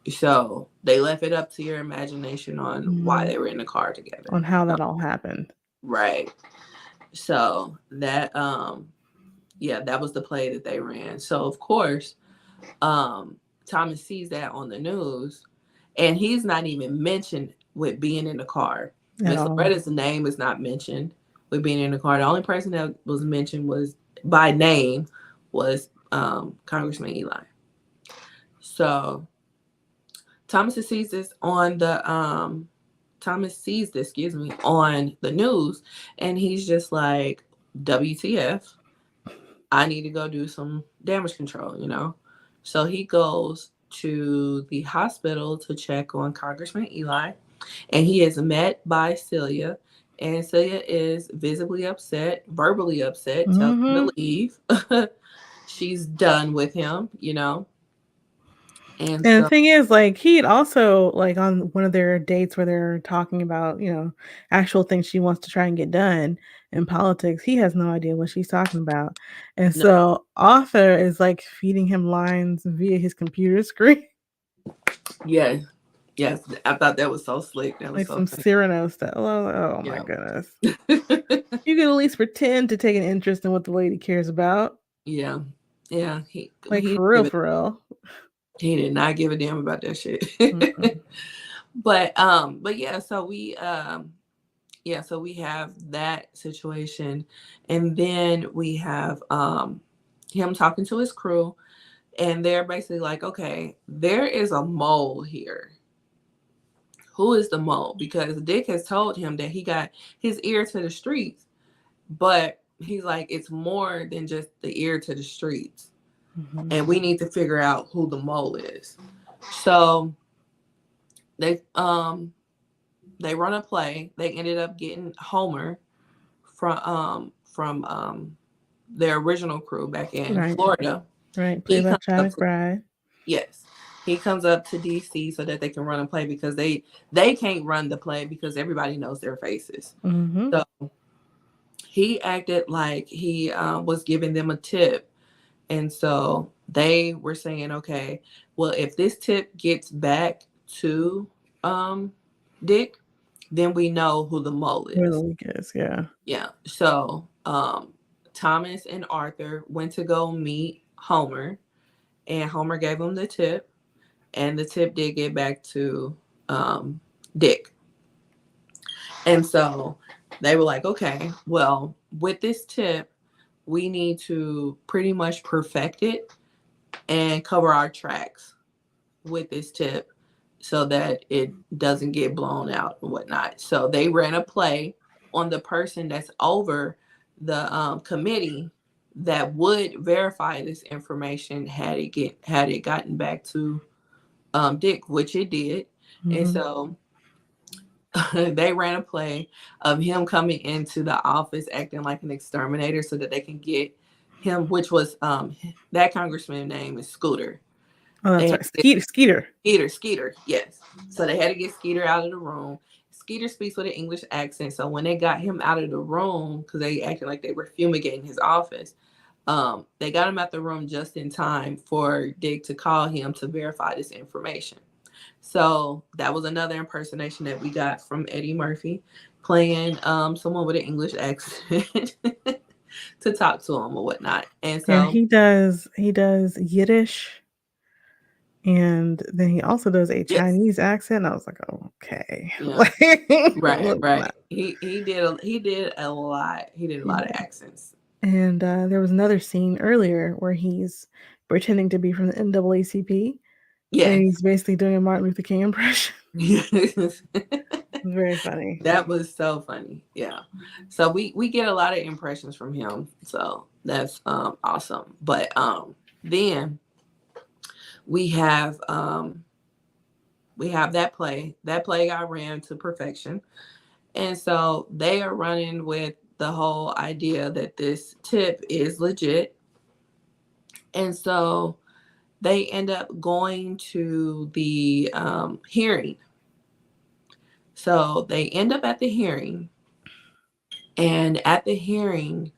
So they left it up to your imagination on why Mm-hmm. they were in the car together. On how that all happened. Right. So that yeah, that was the play that they ran. So of course, um Thomas sees that on the news, and he's not even mentioned with being in the car. At Miss all. Loretta's name is not mentioned with being in the car. The only person that was mentioned was by name was Congressman Eli. So Thomas sees this, excuse me, on the news, and he's just like, WTF, I need to go do some damage control. So he goes to the hospital to check on Congressman Eli, and he is met by Celia. And Celia is visibly upset, verbally upset, tells him Mm-hmm. to leave. She's done with him. And And the so, thing is, like, he'd also, like, on one of their dates where they're talking about, actual things she wants to try and get done in politics, he has no idea what she's talking about. And no, so Arthur is like feeding him lines via his computer screen, yes, yes, I thought that was so slick. That was like so some funny. Cyrano stuff. Oh my Yeah. goodness. You could at least pretend to take an interest in what the lady cares about. Yeah. Yeah. Like, He for real, give it for real. he did not give a damn about that shit. Mm-mm. But yeah, so we have that situation, and then we have him talking to his crew, and they're basically like, okay, there is a mole here. Who is the mole? Because Dick has told him that he got his ear to the streets, but he's like, it's more than just the ear to the streets, Mhm. and we need to figure out who the mole is. So they run a play. They ended up getting Homer from their original crew back in Right, Florida. right. He Played by comes up Chad to McBride. Yes. He comes up to DC so that they can run a play, because they can't run the play because everybody knows their faces. Mm-hmm. So he acted like he was giving them a tip. And so they were saying, okay, well, if this tip gets back to Dick, then we know who the mole Where the is. leak is, yeah. Yeah. So Thomas and Arthur went to go meet Homer, and Homer gave him the tip, and the tip did get back to Dick. And so they were like, okay, well, with this tip, we need to pretty much perfect it and cover our tracks with this tip so that it doesn't get blown out and whatnot. So they ran a play on the person that's over the committee that would verify this information had it gotten back to Dick, which it did. And Mm-hmm. so they ran a play of him coming into the office acting like an exterminator so that they can get him, which was that congressman's name is Scooter. Oh, They that's had right. to Skeeter. Skeeter, yes. So they had to get Skeeter out of the room. Skeeter speaks with an English accent, so when they got him out of the room, because they acted like they were fumigating his office, they got him out the room just in time for Dick to call him to verify this information. So that was another impersonation that we got from Eddie Murphy, playing someone with an English accent to talk to him or whatnot. And Yeah, so, he does Yiddish, and then he also does a yes, Chinese accent. I was like, "Oh, okay." yeah, Like, right, what's right. that? He did a lot. He did a He lot of did. accents. And there was another scene earlier where he's pretending to be from the NAACP, and Yes. he's basically doing a Martin Luther King impression. Yes. Very funny. That was so funny. Yeah. So we get a lot of impressions from him. So that's awesome. But then we have um we have that play. That play got ran to perfection. And so they are running with the whole idea that this tip is legit. And so they end up going to the hearing. So they end up at the hearing. And at the hearing,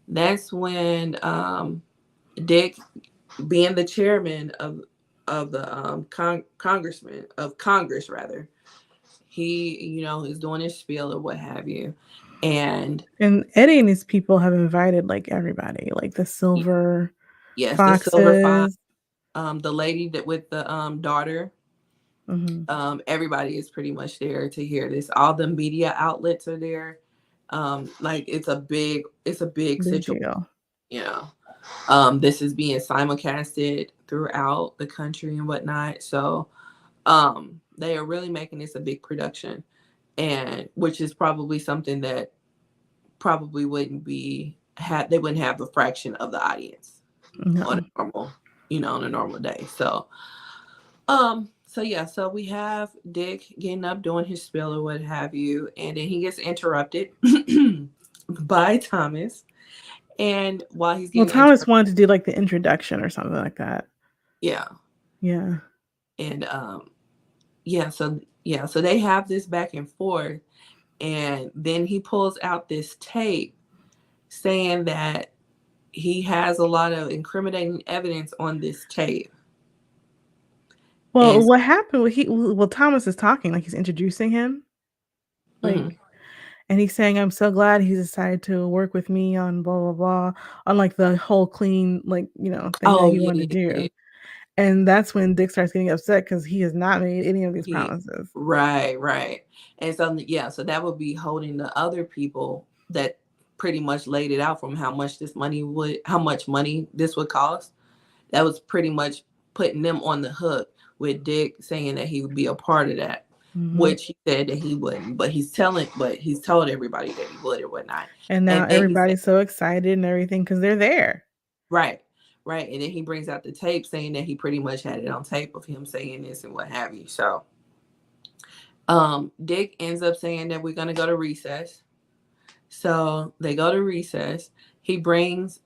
that's when Dick, being the chairman of the congressman of Congress rather, he is doing his spiel or what have you, and And Eddie and his people have invited like everybody, like the Silver yes, the Silver Five, Foxes. the lady that with the daughter, Mhm. everybody is pretty much there to hear this. All the media outlets are there. Like it's a big Big situation. deal. You know, this is being simulcasted throughout the country and whatnot. So they are really making this a big production, and which is probably something that probably wouldn't be had they wouldn't have a fraction of the audience on No. a normal on a normal day. So yeah, so we have Dick getting up doing his spiel or what have you, and then he gets interrupted by Thomas. And while he's Well, getting Thomas interrupted, wanted to do like the introduction or something like that. yeah, Yeah. and so they have this back and forth, and then he pulls out this tape saying that he has a lot of incriminating evidence on this tape. Well, And what happened? Well, Thomas is talking like he's introducing him, mhm. like, and he's saying, "I'm so glad he's decided to work with me on blah blah blah, on like the whole clean like thing that Oh he yeah, wanted yeah, to yeah. do." And that's when Dick starts getting upset because he has not made any of these He promises. right, right. And so yeah, so that would be holding the other people that pretty much laid it out from how much money this would cost. That was pretty much putting them on the hook with Dick saying that he would be a part of that, Hmm. which he said that he wouldn't, but he's told everybody that he would or whatnot. And now And then he said, everybody's so excited and everything because they're there. right, right. And then he brings out the tape saying that he pretty much had it on tape of him saying this and what have you. So Dick ends up saying that we're gonna go to recess. So they go to recess. He brings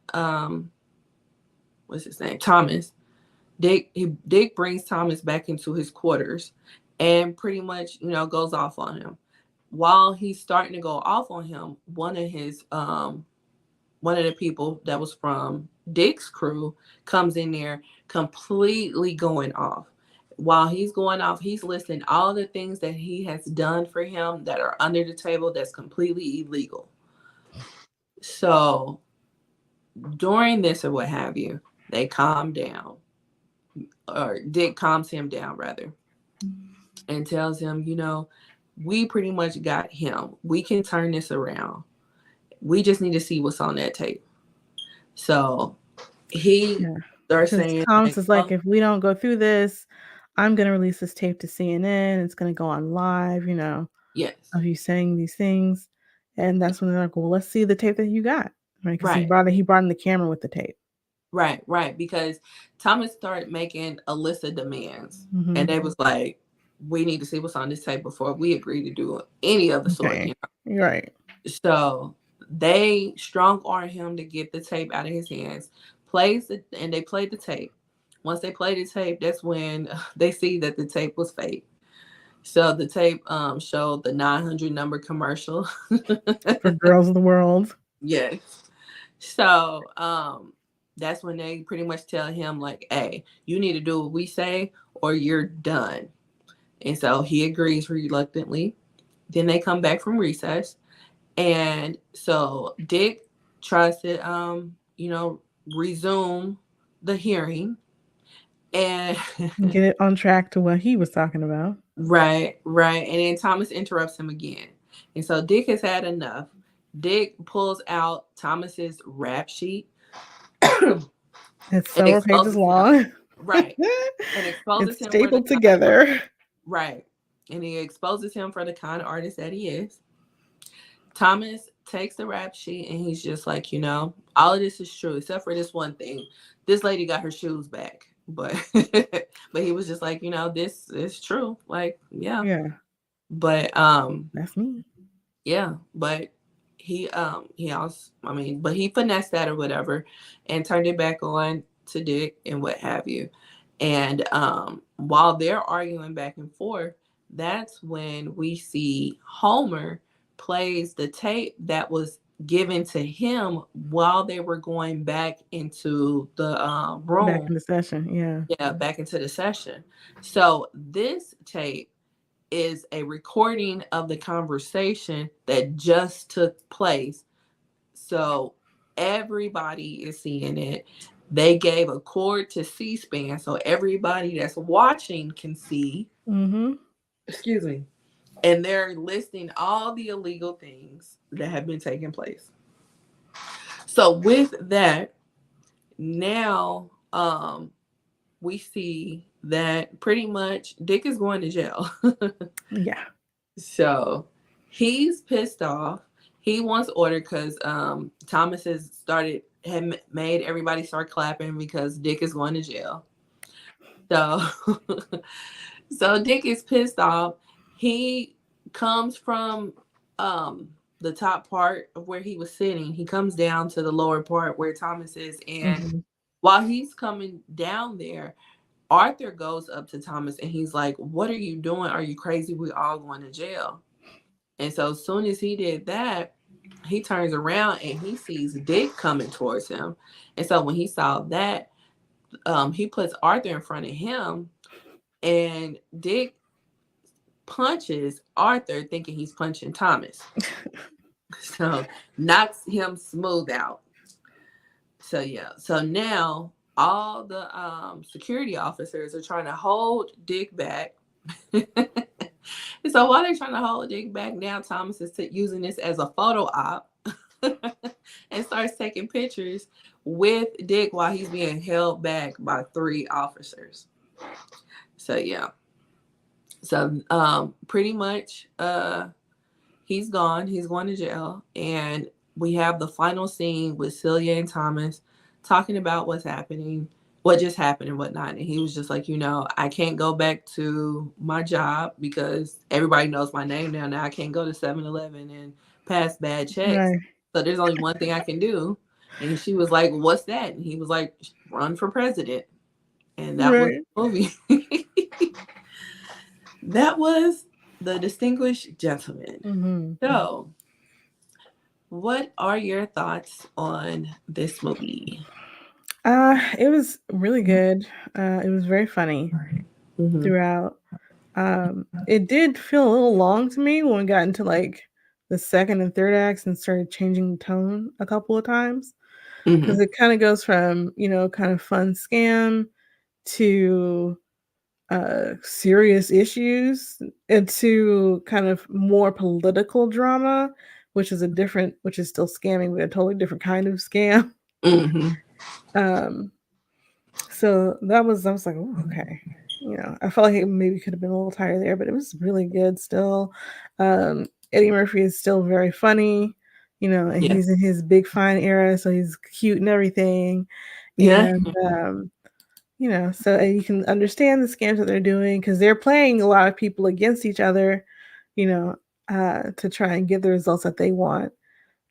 what's his name? Thomas. Dick brings Thomas back into his quarters and pretty much, goes off on him. While he's starting to go off on him, one of the people that was from Dick's crew comes in there completely going off. While he's going off, he's listing all the things that he has done for him that are under the table that's completely illegal. So during this or what have you, they calm down, or Dick calms him down rather, and tells him, we pretty much got him. We can turn this around. We just need to see what's on that tape. So he Yeah. starts Because saying Thomas like, is like, oh, if we don't go through this, I'm going to release this tape to CNN. It's going to go on live, yes, of you saying these things. And that's when they're like, well, let's see the tape that you got. Right. Because right, he brought in the camera with the tape. right. Because Thomas started making a list of demands, and Hmm. they was like, we need to see what's on this tape before we agree to do any of the sort, Okay. You're right. So they strong arm him to get the tape out of his hands, and they played the tape. Once they played the tape, that's when they see that the tape was fake. So the tape showed the 900 number commercial. For girls of the world. Yes. So that's when they pretty much tell him like, "Hey, you need to do what we say, or you're done." And so he agrees reluctantly. Then they come back from recess, and so Dick tries to resume the hearing, and Get it on track to what he was talking about. right, and then Thomas interrupts him again, and so Dick has had enough. Dick pulls out Thomas's rap sheet and It's several pages exposes him. long. Right, and exposes It's him for the stapled kind art. together. Right, and he exposes him for the kind of artist that he is. Thomas takes the rap sheet and he's just like, all of this is true except for this one thing. This lady got her shoes back, but but he was just like, this is true. Like, yeah, Yeah, but that's me. yeah, but he also, I mean, but he finessed that or whatever, and turned it back on to Dick and what have you. And while they're arguing back and forth, that's when we see Homer plays the tape that was given to him while they were going back into the Back room. in the session. Yeah. Yeah, back into the session. So this tape is a recording of the conversation that just took place. So everybody is seeing it. They gave a cord to C-SPAN so everybody that's watching can see. Mm-hmm. Excuse me. And they're listing all the illegal things that have been taking place. So with that, now we see that pretty much Dick is going to jail. Yeah. So he's pissed off. He wants order because Thomas had made everybody start clapping because Dick is going to jail. So so Dick is pissed off. He comes from the top part of where he was sitting. He comes down to the lower part where Thomas is, and Mm-hmm. while he's coming down there, Arthur goes up to Thomas and he's like, "What are you doing? Are you crazy? We all going to jail." And so as soon as he did that, he turns around and he sees Dick coming towards him. And so when he saw that, he puts Arthur in front of him, and Dick punches Arthur thinking he's punching Thomas. So knocks him smooth out. So yeah. So now all the security officers are trying to hold Dick back. And so while they're trying to hold Dick back, now Thomas is using this as a photo op and starts taking pictures with Dick while he's being held back by 3 officers. So yeah. So pretty much he's gone. He's going to jail. And we have the final scene with Celia and Thomas talking about what's happening, what just happened and whatnot. And he was just like, I can't go back to my job because everybody knows my name now. Now I can't go to 7-Eleven and pass bad checks. Right. So there's only one thing I can do. And she was like, what's that? And he was like, run for president. And that was Right. the movie. That was The Distinguished Gentleman. Mm-hmm. So, what are your thoughts on this movie? It was really good. It was very funny Mm-hmm. throughout. It did feel a little long to me when we got into like the second and third acts and started changing tone a couple of times because Mm-hmm. it kind of goes from kind of fun scam to serious issues into kind of more political drama, which is still scamming, but a totally different kind of scam. Mm-hmm. Um, so I was like, oh, okay. I felt like it maybe could have been a little tighter there, but it was really good still. Eddie Murphy is still very funny, and Yeah. he's in his big fine era, so he's cute and everything. Yeah. And so you can understand the scams that they're doing because they're playing a lot of people against each other, you know, to try and get the results that they want.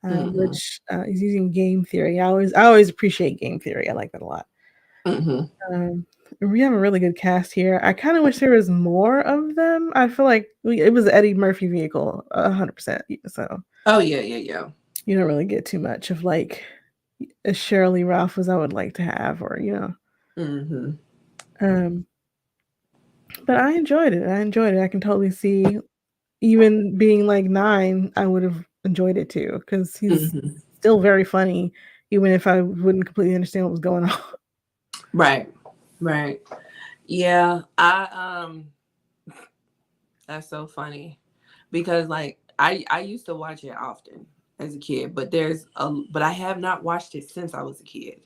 Mhm. Which is using game theory. I always appreciate game theory. I like that a lot. Mhm. Um, we have a really good cast here. I kind of wish there was more of them. I feel like it was Eddie Murphy vehicle, 100%. So Oh yeah, yeah, yeah. you don't really get too much of like a Shirley Ralph as I would like to have, or. Mhm. Um, but I enjoyed it. I enjoyed it. I can totally see even being like 9, I would have enjoyed it too because he's Mhm. still very funny, even if I wouldn't completely understand what was going on. Right. Right. Yeah. That's so funny because like I used to watch it often as a kid, but I have not watched it since I was a kid.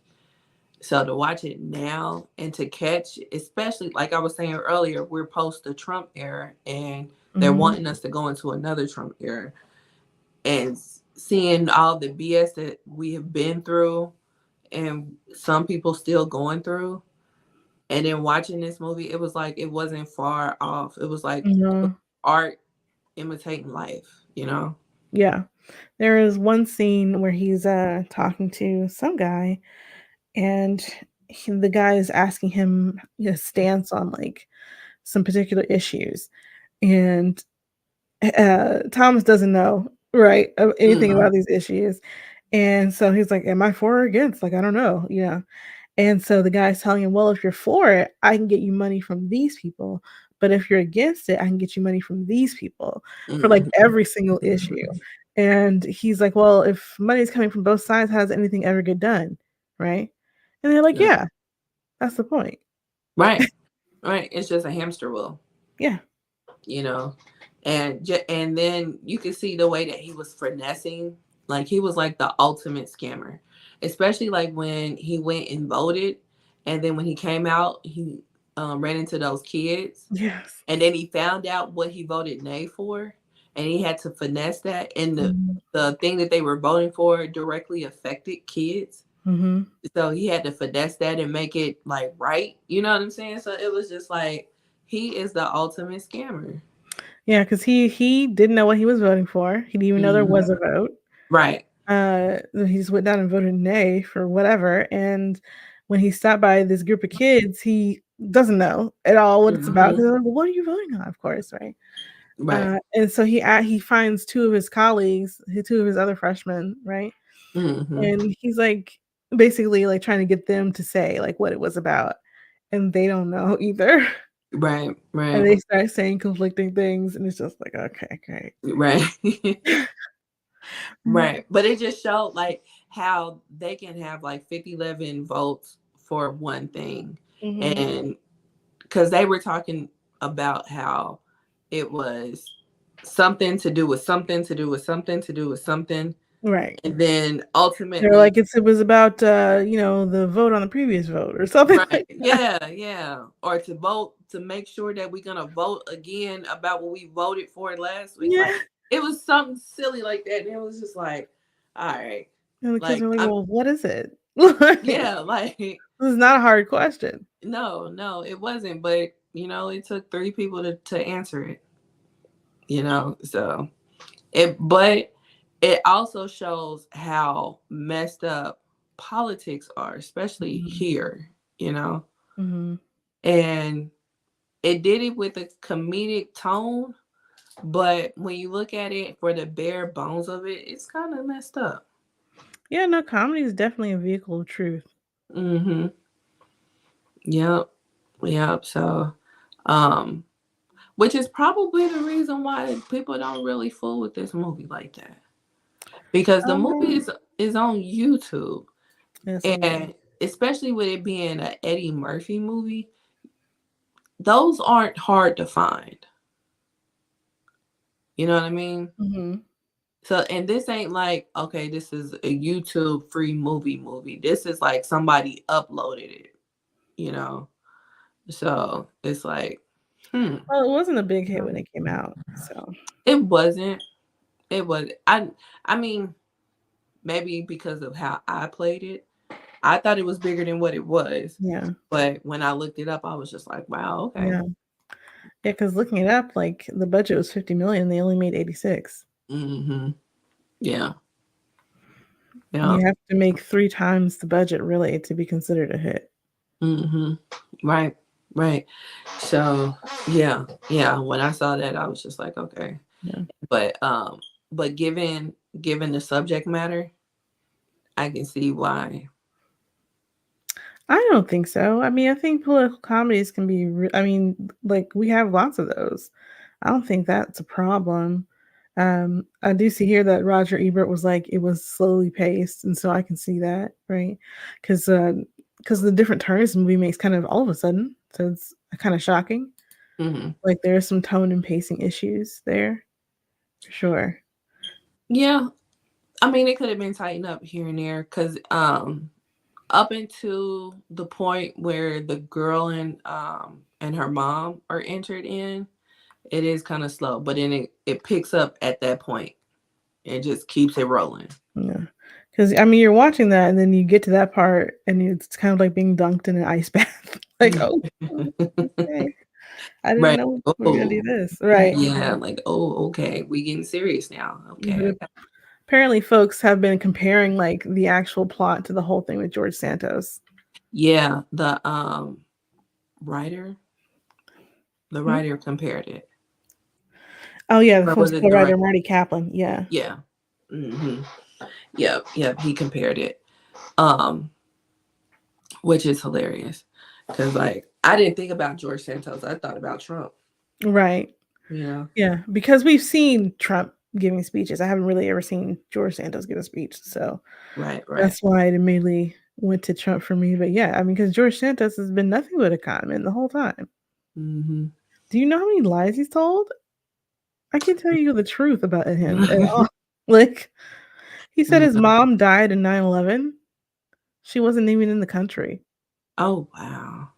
So to watch it now and to catch, especially like I was saying earlier, we're post the Trump era and they're Mhm. wanting us to go into another Trump era and seeing all the BS that we have been through and some people still going through. And then watching this movie, it was like it wasn't far off. It was like Mhm. art imitating life, you know? Yeah. There is one scene where he's talking to some guy and the guy is asking him his stance on like some particular issues. And Thomas doesn't know, right, of anything Mm-hmm. about these issues. And so he's like, "Am I for or against? Like, I don't know, you know." And so the guy's telling him, "Well, if you're for it, I can get you money from these people. But if you're against it, I can get you money from these people for like Mm-hmm. every single issue." And he's like, "Well, if money's coming from both sides, how does anything ever get done?" Right? And they're like, Yeah. "Yeah, that's the point." Right. Right. It's just a hamster wheel, Yeah. you know? And then you can see the way that he was finessing. Like he was like the ultimate scammer. Especially like when he went and voted and then when he came out, he ran into those kids Yes. and then he found out what he voted nay for and he had to finesse that and Mhm. the thing that they were voting for directly affected kids, Mhm. so he had to finesse that and make it like right, you know what I'm saying? So it was just like he is the ultimate scammer. Yeah, because he didn't know what he was voting for. He didn't even know there Hmm. was a vote. Right. He just went down and voted nay for whatever, and when he stopped by this group of kids, he doesn't know at all what it's about. 'Cause Hmm. they're like, "Well, what are you voting on?" Of course, right? Right. And so he finds 2 of his colleagues, 2 of his other freshmen, right? Hmm. And he's, like, basically, like, trying to get them to say, like, what it was about, and they don't know either. Right. And Right. they start saying conflicting things, and it's just like, "Okay, great." Right. Mm. Right. But it just showed like how they can have like 50-11 votes for one thing. Mhm. And because they were talking about how it was something to do with something to do with something to do with something. Right. And then They're ultimately, like, it was about, the vote on the previous vote or something right. like that. Yeah. Yeah. Or to vote to make sure that we're going to vote again about what we voted for last week. Like Yeah. it was something silly like that. And it was just like, all right. And the kids Like, are like, I'm, "Well, what is it?" Like, this yeah. Like, is not a hard question. no, no, it wasn't. But, it took three people to answer it. So but it also shows how messed up politics are, especially Mhm. here. Mhm. And it did it with a comedic tone, but when you look at it for the bare bones of it, it's kind of messed up. Yeah, no, comedy is definitely a vehicle of truth. Mm-hmm. Yep. Yep. So, um, which is probably the reason why people don't really fool with this movie like that. Because the movie Um, is on YouTube. yes, it is. And especially with it being an Eddie Murphy movie, those aren't hard to find. You know what I mean? Mhm. So, and this ain't like, okay, this is a YouTube free movie. This is like somebody uploaded it, you know? So it's like, hmm. Well, it wasn't a big hit when it came out, so It wasn't. It was. I mean, maybe because of how I played it, I thought it was bigger than what it was. Yeah. But when I looked it up, I was just like, wow, okay. Yeah. Yeah, because looking it up, like the budget was 50 million, they only made 86. Mm-hmm. Yeah. Yeah. You have to make 3 times the budget really to be considered a hit. Mm-hmm. Right. Right. So yeah, yeah. When I saw that, I was just like, okay. Yeah. But given the subject matter, I can see why. I don't think so. I mean, I think political comedies can be I mean, like, we have lots of those. I don't think that's a problem. I do see here that Roger Ebert was like, it was slowly paced, and so I can see that, right? Because the different turns the movie makes kind of all of a sudden, so it's kinda shocking. Hmm. Like, there are some tone and pacing issues there, for sure. Yeah. I mean, it could have been tightened up here and there because up until the point where the girl and her mom are entered in, it is kind of slow, but then it picks up at that point. It just keeps it rolling. Yeah, because I mean, you're watching that, and then you get to that part, and it's kind of like being dunked in an ice bath. Like, "Oh, okay. I didn't Right. know we were gonna do Oh, this." Right. yeah. Like, oh, okay. We getting serious now. Okay. But apparently folks have been comparing, like, the actual plot to the whole thing with George Santos. Yeah. Writer, the Hmm? writer compared it. Oh, yeah, the Or film was it school writer direct? Marty Kaplan, yeah. Yeah. Hmm. Yep. Yep. He compared it. Um, which is hilarious. Cause like I didn't think about George Santos. I thought about Trump. Right. You know? Yeah, because we've seen Trump giving speeches. I haven't really ever seen George Santos give a speech, so Right, right. that's why it immediately went to Trump for me, but yeah, I mean, because George Santos has been nothing but a con man the whole time. Hmm. Do you know how many lies he's told? I can't tell you the truth about him at all. Like, he said his mom died in 9/11. She wasn't even in the country. Oh wow.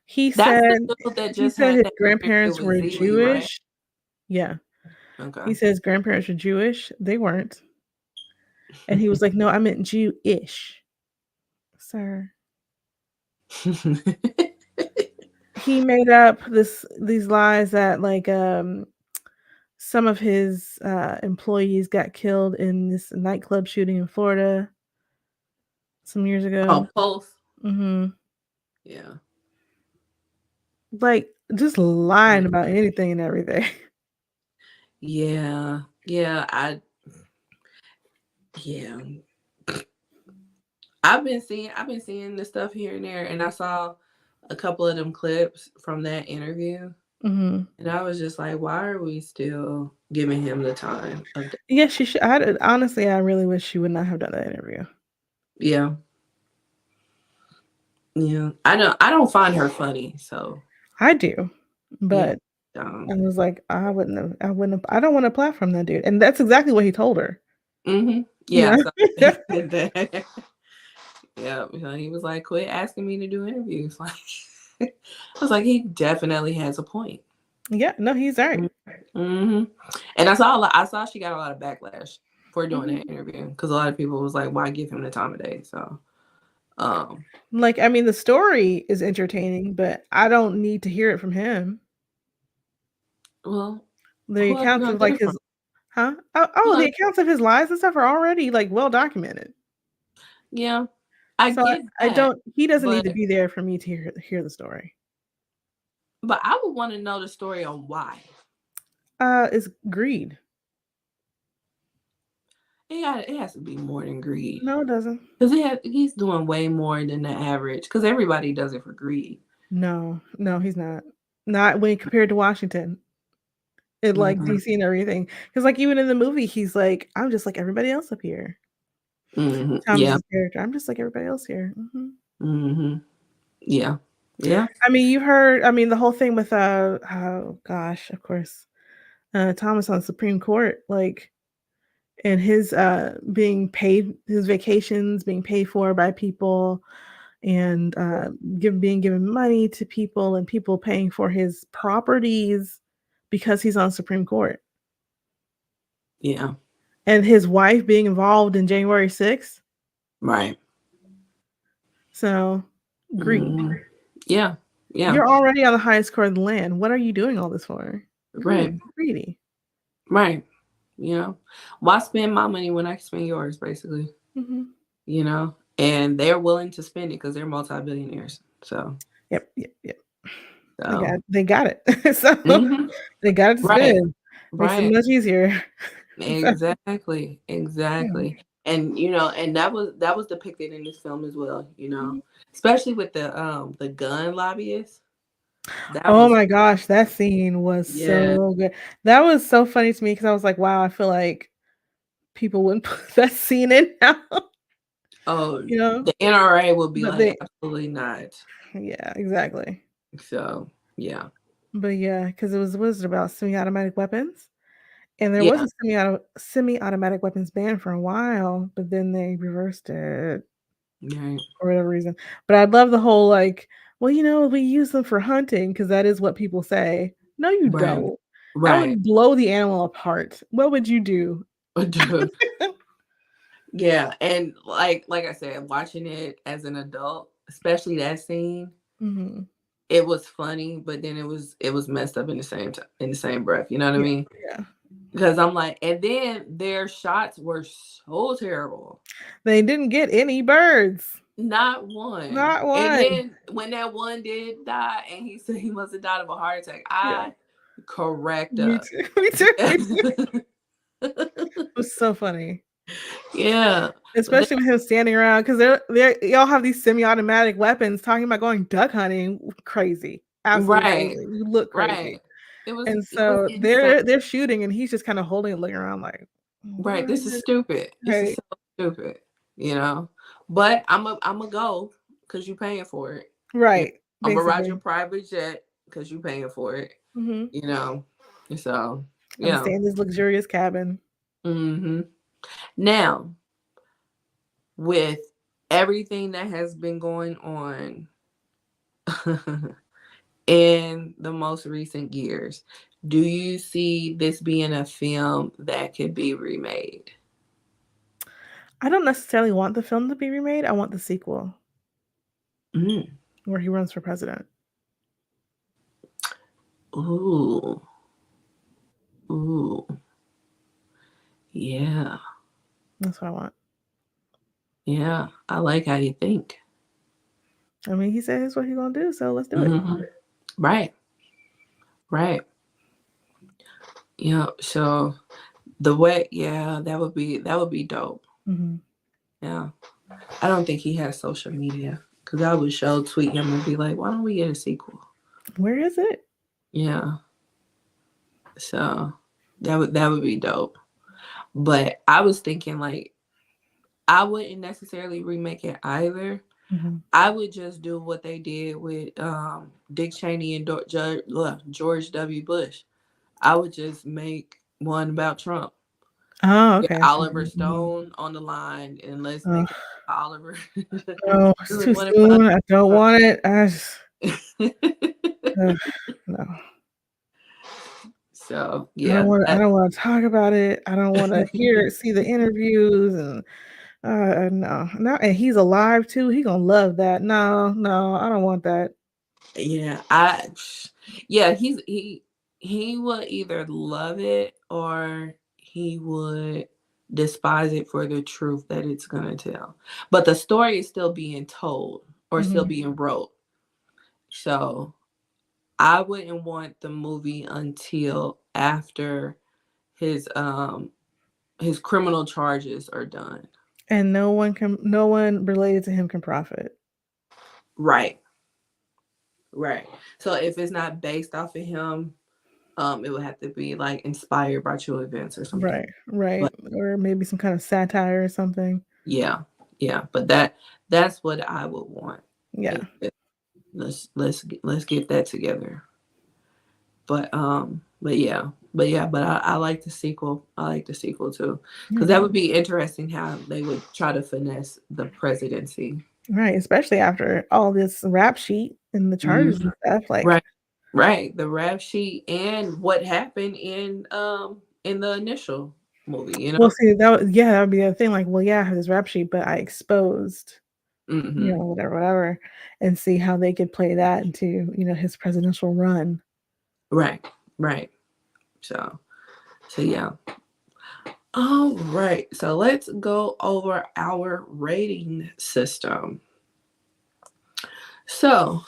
He That's the said dude that he just said had his that interview grandparents with were Zeeley, right? Jewish. Yeah. Okay. He said his grandparents were Jewish. They weren't. And he was like, "No, I meant Jew-ish." Sir. He made up these lies that, like, some of his, employees got killed in this nightclub shooting in Florida some years ago. Oh, Pulse. Mhm. Yeah. Like, just lying about anything and everything. Yeah. Yeah. Yeah. I've been seeing the stuff here and there, and I saw a couple of them clips from that interview, Mhm. and I was just like, why are we still giving him the time of day? Yeah, she should honestly, I really wish she would not have done that interview. Yeah. Yeah. I don't find her funny, so I do, yeah. but I Um, was like, I don't wanna platform that dude, and that's exactly what he told her, you yeah, know? so they said that. Yeah, he was like, quit asking me to do interviews. Like I was like, he definitely has a point. Yeah, no, he's right. Mm-hmm. And I saw she got a lot of backlash for doing Mhm. that interview because a lot of people was like, why give him the time of day? So um Like, I mean, the story is entertaining, but I don't need to hear it from him. well, The who else you accounts gonna of, get like, it from? his huh? You The gonna accounts of his lies and stuff are already, like, well documented. Yeah, I So get I that. don't he doesn't need But to be there for me to hear the story. I would want to know the story on why. It's greed. It has to be more than greed. No, it doesn't. Because he's doing way more than the average. Because everybody does it for greed. No, no, he's not. Not when compared to Washington and, like, Mm-hmm. DC and everything. Because, like, even in the movie, he's like, "I'm just like everybody else up here." Mm-hmm. Yeah. Thomas's character, "I'm just like everybody else here." Mhm. Mm-hmm. Yeah. Yeah. I mean, you heard I mean, the whole thing with, oh gosh, of course, Thomas on the Supreme Court, like, and his, being paid his vacations being paid for by people and, being given money to people and people paying for his properties because he's on Supreme Court. Yeah. And his wife being involved in January 6th. Right. So, greed. Mm, yeah, yeah, You're already on the highest score in the land. What are you doing all this for? right, Greedy. right. You know, why spend my money when I can spend yours, basically? Hmm. You know, and they're willing to spend it because they're multi-billionaires. Yep, yep, yep. So, They got it. So mhm, they got it to right, spend. Makes it right. much easier. So, Exactly, yeah. exactly. And and that was depicted in this film as well, Mhm. especially with the gun lobbyists. That Oh was my gosh, that scene was yeah. so good. That was so funny to me because I was like, wow, I feel like people wouldn't put that scene in now, Oh, you know? the NRA would be But like, they absolutely not. yeah, exactly. So, yeah. But yeah, because it was it about semi-automatic weapons? And there was Yeah. a semi-automatic weapons ban for a while, but then they reversed it Right. for whatever reason. But I love the whole like, well, we use them for hunting because that is what people say. No, you Right. don't. That Right. would blow the animal apart. What would you do? Yeah. And like I said, watching it as an adult, especially that scene, Mhm. it was funny, but then it was messed up in the same time, in the same breath. You know what I Yeah, mean? yeah. Because I'm like, and then their shots were so terrible. They didn't get any birds. Not one. Not And one. then when that one did die, and he said he must have died of a heart attack, Yeah. I correct Me up. too. Me too. Me too. It was so funny. Yeah. But then, Especially with him standing around because they're y'all have these semi-automatic weapons talking about going duck hunting. Crazy. Absolutely right, crazy. You look right. crazy. It was And it was so insane. they're shooting and he's just kind of holding it, looking around like, Right. "What?" This is stupid. This is Right. so stupid. You know. But I'm a go because you paying for it. You know, Right. I'm gonna ride your Basically. private jet because you paying for it. Mhm. You know. So Imma yeah. stay in this luxurious cabin. Hmm. Now, with everything that has been going on in the most recent years, do you see this being a film that could be remade? I don't necessarily want the film to be remade. I want the sequel Mm. where he runs for president. Ooh, ooh, yeah, That's what I want. yeah. I like how you think. I mean, he said it's what he's gonna do, so let's do it. Hmm. Right, right. Yeah. So the way, yeah, that would be dope. Mhm. Yeah. I don't think he has social media because I would show tweet him and be like, "Why don't we get a sequel?" Where is it? Yeah. So that would be dope. But I was thinking like I wouldn't necessarily remake it either. Mhm. I would just do what they did with Dick Cheney and George W. Bush. I would just make one about Trump. Oh, Get okay, I see. Oliver Mhm. Stone on the line and let's Ugh. make it Oliver. No, it's Do too one about soon. I don't want it. I just ugh, no. So I don't yeah, wanna I that don't wanna talk about it. I don't wanna see the interviews and, no. No, and he's alive too. He gonna love that. No, no, I don't want that. yeah, yeah, he would either love it or he would despise it for the truth that it's gonna tell. But the story is still being told or still Mhm. being wrote. So I wouldn't want the movie until after his um his criminal charges are done. And no one related to him can profit. Right, right. So if it's not based off of him, it would have to be like inspired by true events or something. Right, right, But or maybe some kind of satire or something. yeah, yeah. But that's what I would want. Yeah. Let's get that together. But I like the sequel. I like the sequel too, because Yeah. that would be interesting how they would try to finesse the presidency. Right, especially after all this rap sheet and the charges and Mhm. stuff, like Right, right. The rap sheet and what happened in the initial movie. well, see, that would yeah, that would be the thing, like, well, yeah, I have this rap sheet, but I exposed. Mm-hmm. whatever, and see how they could play that into, his presidential run. Right. Right. So yeah. All right. So let's go over our rating system. So,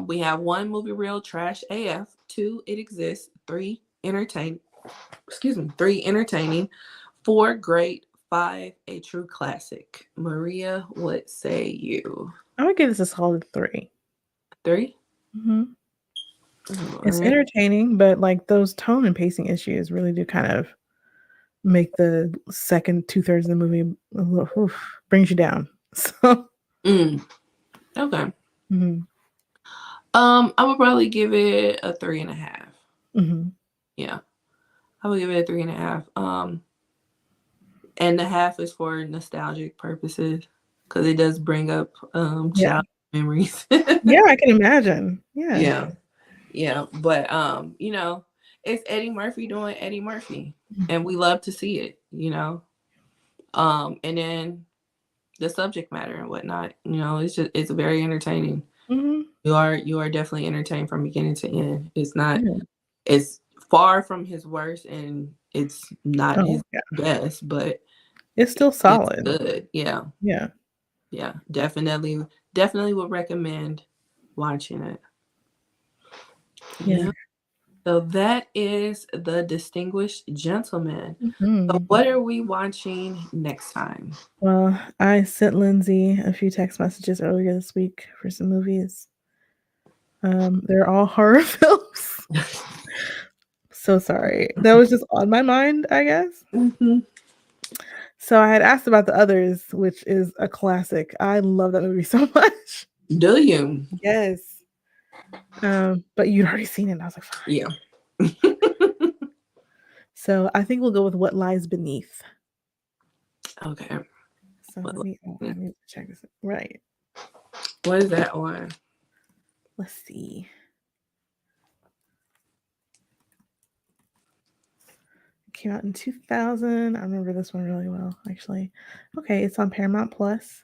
we have one, movie real trash AF, two, it exists, three, three, entertaining, four, great, five, a true classic. Maria, what say you? I would give this a solid 3. Three? Mhm. All It's right. entertaining, but, like, those tone and pacing issues really do kind of make the second 2/3 of the movie a little brings you down. So Mm, okay. mhm, I would probably give it a 3.5. mhm. Yeah. I would give it a 3.5. And the half is for nostalgic purposes because it does bring up Yeah. child memories. Yeah, I can imagine. Yeah. Yeah. Yeah. But it's Eddie Murphy doing Eddie Murphy. Mhm. And we love to see it. And then the subject matter and whatnot, it's very entertaining. Mhm. You are definitely entertained from beginning to end. Yeah. It's far from his worst and it's not Oh, his yeah. best, but It's still it's solid. good. Yeah. Yeah. Yeah. Definitely would recommend watching it. Yeah. Yeah. So that is The Distinguished Gentleman. So Mhm. what are we watching next time? Well, I sent Lindsay a few text messages earlier this week for some movies. They're all horror films. So sorry. That was just on my mind, I guess. Hmm. So I had asked about The Others, which is a classic. I love that movie so much. Do you? Yes. But you'd already seen it, and I was like, "Fine." Yeah. So I think we'll go with What Lies Beneath. Okay. So What I need to check this. Right. what is that on? Let's see. It came out in 2000. I remember this one really well, actually. Okay, it's on Paramount Plus.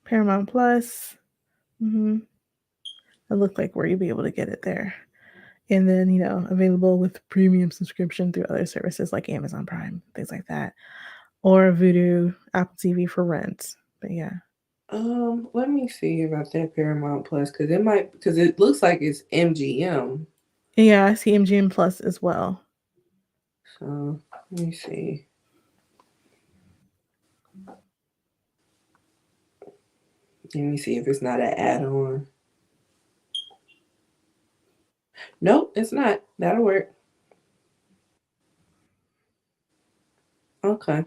Paramount Plus. Mhm. It looked like where you'd be able to get it there. And then, available with premium subscription through other services like Amazon Prime, things like that, or Vudu, Apple TV for rent. But yeah. Let me see about that Paramount Plus because it looks like it's MGM. Yeah, I see MGM Plus as well. So let me see. Let me see if it's not an add-on. Nope, it's not. That'll work. Okay.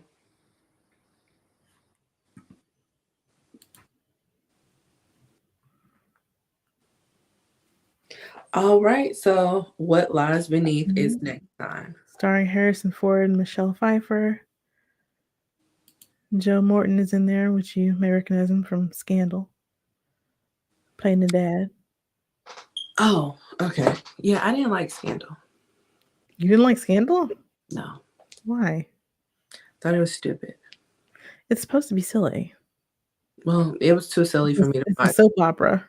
All right. So what lies beneath is Mhm. next time. Starring Harrison Ford and Michelle Pfeiffer. Joe Morton is in there, which you may recognize him from Scandal, playing the dad. Oh, okay. Yeah, I didn't like Scandal. You didn't like Scandal? No, Why? thought it was stupid. It's supposed to be silly. Well, it was too silly for me to It's a watch. soap opera.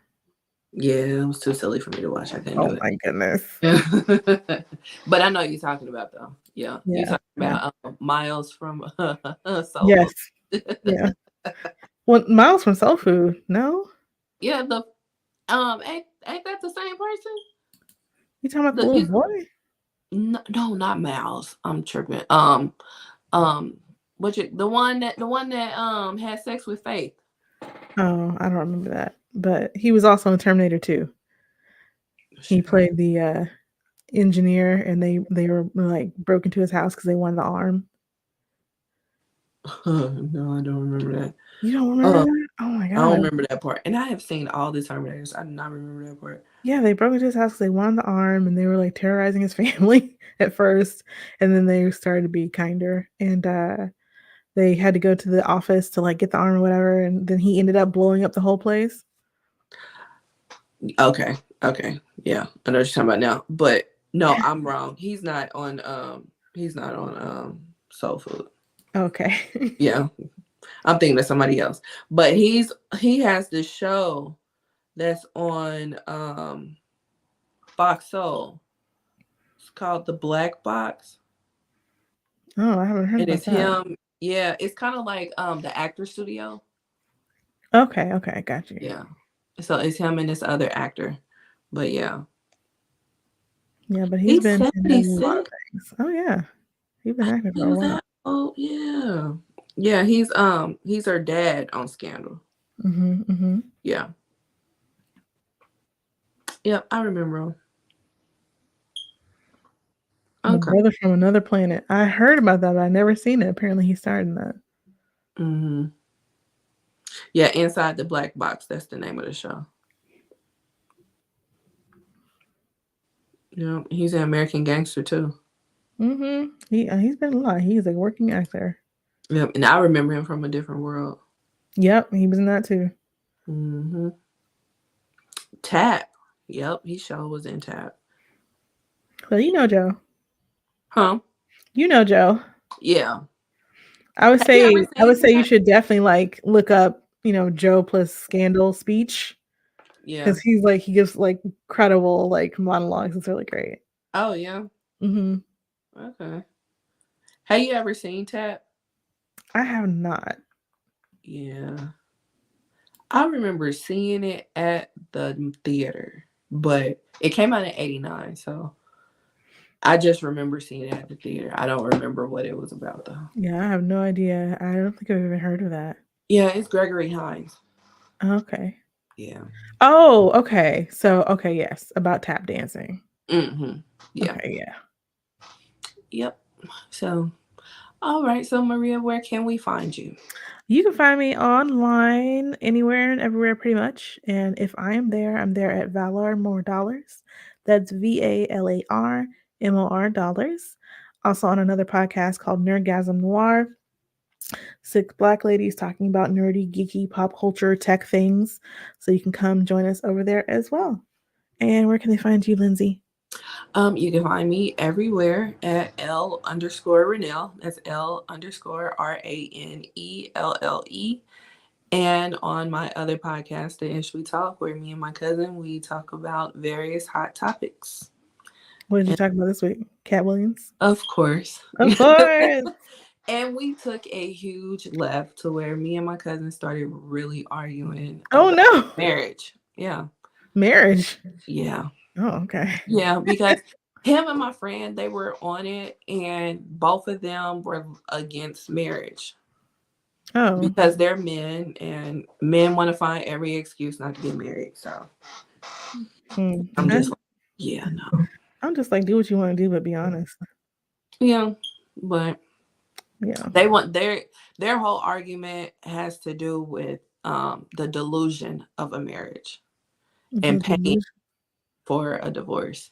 Yeah, it was too silly for me to watch. I couldn't Oh do my goodness. it. But I know you're talking about though. Yeah, you're Yeah, talking yeah. about Miles from Soul Yes, Food. yeah. Well, Miles from Soul Food, no? Yeah, the ain't that the same person? You talking about the The little you boy? no, not Miles. I'm tripping. The one that had sex with Faith. Oh, I don't remember that, but he was also in Terminator 2. He Shit. played the, engineer, and they were, like, broke into his house because they wanted the arm. No, I don't remember that. You don't remember Uh, that? Oh my I don't god. remember that part. And I have seen all the Terminators. I do not remember that part. Yeah, they broke into his house because they wanted the arm, and they were, like, terrorizing his family at first, and then they started to be kinder, and, they had to go to the office to, like, get the arm or whatever, and then he ended up blowing up the whole place. Okay. Okay. Yeah. I know what you're talking about now. But no, I'm wrong. He's not on Soul Food. Okay. Yeah, I'm thinking of somebody else. But he has this show that's on Fox Soul. It's called The Black Box. Oh, I haven't heard And about it's that. him. Yeah, it's kind of like the Actor Studio. Okay, okay, got you. Yeah. So it's him and this other actor. But yeah. Yeah, but he's He's been in a lot of 76. things. Oh yeah, he's been I acting think for he a was while. that. Oh yeah. Yeah, he's her dad on Scandal. Mhm, mhm. Yeah. Yep, I remember him. The Okay. brother from another planet. I heard about that, but I never seen it. Apparently, he starred in that. Hmm. Yeah, Inside the Black Box. That's the name of the show. Yeah, he's an American Gangster too. Mhm. He's been a lot. He's a working actor. Yep, and I remember him from A Different World. Yep, he was in that too. Hmm. Tap. Yep, he sure was in Tap. Well, you know Joe. Huh? You know Joe. Yeah. I would Have you ever say I seen would say you Tap? should definitely like look up, Joe plus Scandal speech Yeah. because he's like he gives like credible like monologues. It's really great. Oh yeah. Mhm. Okay. Have you ever seen Tap? I have not. Yeah. I remember seeing it at the theater, but it came out in '89, so I just remember seeing it at the theater. I don't remember what it was about though. Yeah, I have no idea. I don't think I've even heard of that. Yeah, it's Gregory Hines. Okay. Yeah. Oh, okay. So, okay, yes, about tap dancing. Mm-hmm. Yeah. Okay, yeah. Yep. So, all right. So, Maria, where can we find you? You can find me online anywhere and everywhere pretty much. And if I am there, I'm there at Valor More Dollars. That's VALARMOR Dollars. Also on another podcast called Nerdgasm Noir. Six black ladies talking about nerdy, geeky, pop culture, tech things. So you can come join us over there as well. And where can they find you, Lindsay? You can find me everywhere at L_Ranelle. That's L_RANELLE. And on my other podcast, The Ish We Talk, where me and my cousin, we talk about various hot topics. What did you And talk about this week? Cat Williams? of course. Of course. And we took a huge left to where me and my cousin started really arguing Oh about no. marriage. Yeah. Marriage. Yeah. Oh, okay. Yeah. Because him and my friend, they were on it, and both of them were against marriage Oh. because they're men, and men want to find every excuse not to get married. So I'm I, just like, yeah, no. I'm just like, do what you want to do, but be honest. Yeah. But Yeah. they want their whole argument has to do with the delusion of a marriage The and paying delusion. for a divorce.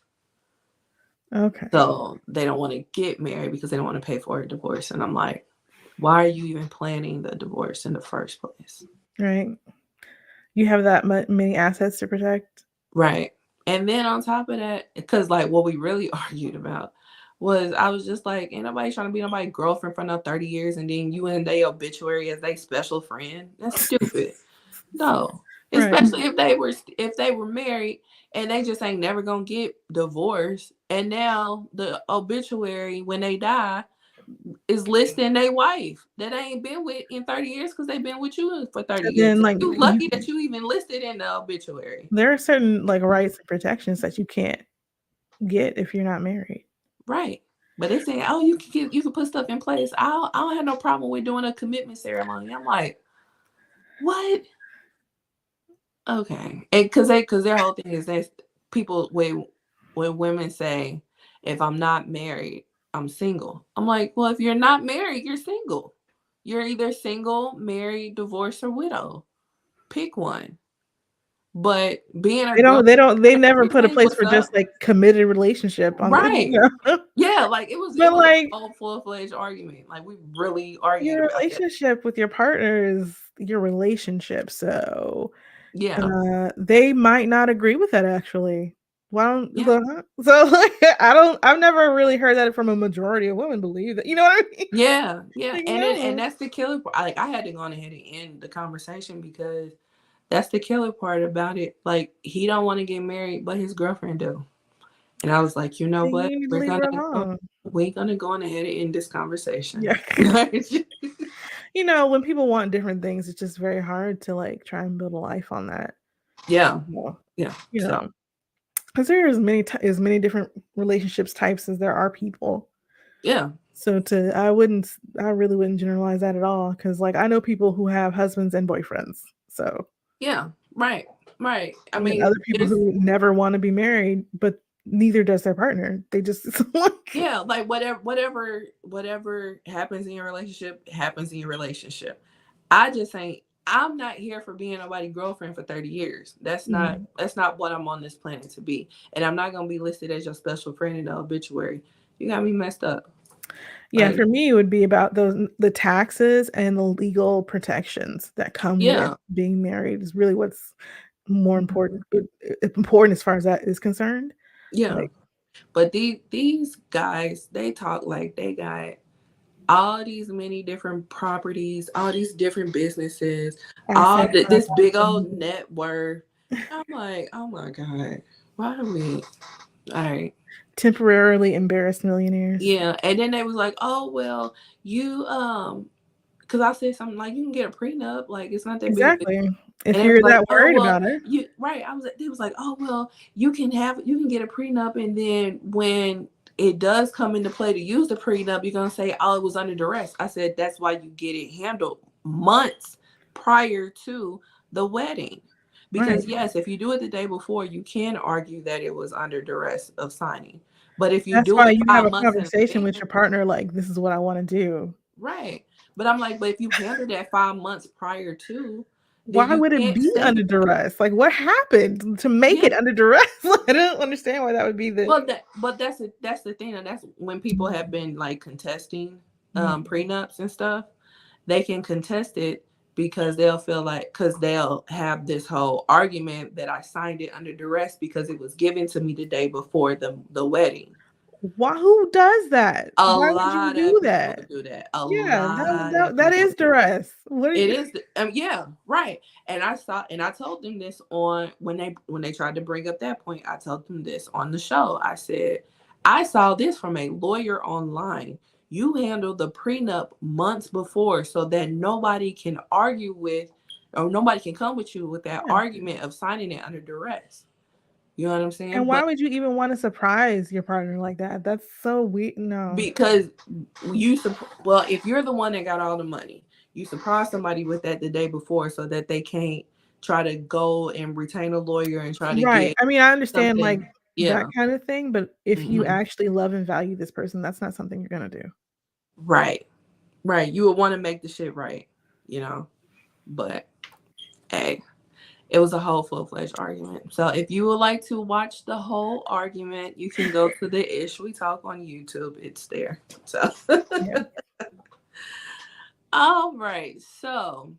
Okay. So they don't want to get married because they don't want to pay for a divorce. And I'm like, why are you even planning the divorce in the first place? Right. You have that many assets to protect. Right. And then on top of that, because like what we really argued about was I was just like, ain't nobody trying to be nobody's girlfriend for another 30 years and then you in their obituary as they special friend. That's stupid. No. Right. Especially if they were married and they just ain't never gonna get divorced. And now the obituary when they die is listing their wife that they ain't been with in 30 years because they've been with you for 30 And years. then like You lucky that you even listed in the obituary. there are certain like rights and protections that you can't get if you're not married. Right. But they say, oh, you can put stuff in place. I don't have no problem with doing a commitment ceremony. I'm like, what? Okay. And because their whole thing is that people when women say, if I'm not married, I'm single. I'm like, well, if you're not married, you're single. You're either single, married, divorced, or widow. Pick one. But being a grown They never you put a say place what's for just up. like committed relationship on the Right. Yeah, like it But was a like whole full-fledged argument. Like we really argued your about that. relationship with your partner is your relationship. So Yeah. they might not agree with that actually. Why don't Yeah. so like I've never really heard that from a majority of women believe that. You know what I mean? Yeah, yeah, Like, and no. that's the killer part. Like I had to go on ahead and end the conversation because that's the killer part about it. Like he don't want to get married, but his girlfriend do. And I was like, you know Then what? you need to leave her alone. We're gonna go on ahead and end this conversation. Yeah. You know, when people want different things, it's just very hard to like try and build a life on that. Yeah, Well, yeah. you So know, because there are as many different relationships types as there are people. yeah, So I really wouldn't generalize that at all. Because like I know people who have husbands and boyfriends. So yeah, right, right. I and then mean, other people it's who never want to be married, but neither does their partner. They just like yeah, like whatever happens in your relationship happens in your relationship. I just ain't. I'm not here for being nobody's girlfriend for 30 years. mm. That's not what I'm on this planet to be. And I'm not gonna be listed as your special friend in the obituary. You got me messed up. Yeah, Like, for me, it would be about the taxes and the legal protections that come with yeah, being married is really what's more important. Important as far as that is concerned. yeah. Like But these guys, they talk like they got all these many different properties, all these different businesses, assets, this big transactions, old net worth. I'm like, oh my God, why are we? All right. temporarily embarrassed millionaires. Yeah. And then they was like, oh, well, you, because I said something like, you can get a prenup. Like, it's not that big of a. Exactly. And If they was you're like, that oh worried well, about it. you right. I was. They was like, oh well, you can get a prenup, and then when it does come into play to use the prenup, you're gonna say, oh, it was under duress. I said that's why you get it handled months prior to the wedding, Right. because yes, if you do it the day before, you can argue that it was under duress of signing. But if you That's do why it you have 5 a months in conversation with advance, your partner like, "This is what I wanna do." right? But I'm like, but if you handle that 5 months prior to, then Why you would it can't be say under duress? Like, what happened to make yeah. it under duress? I don't understand why that would be the Well, that's the thing, and that's when people have been like contesting Mhm. prenups and stuff. They can contest it because they'll feel like because they'll have this whole argument that I signed it under duress because it was given to me the day before the wedding. Why who does that? A Why would you lot of do people that? do that. A Yeah, lot of that people is do that. duress. What are It you is, yeah, right. And I told them this on when they tried to bring up that point. I told them this on the show. I said, I saw this from a lawyer online. You handle the prenup months before so that nobody can argue with, or nobody can come with you with that yeah. argument of signing it under duress. You know what I'm saying? And why But would you even wanna surprise your partner like that? That's so weird. No. because well, if you're the one that got all the money, you surprise somebody with that the day before so that they can't try to go and retain a lawyer and try to Right. get I mean, I understand, like, something. that Yeah. kind of thing, but if you Hmm. actually love and value this person, that's not something you're gonna do. Right, right, you would want to make the shit right, you know. But hey, it was a whole full-fledged argument. So if you would like to watch the whole argument, you can go to the Ish We Talk on YouTube. It's there. So Yeah. all right, so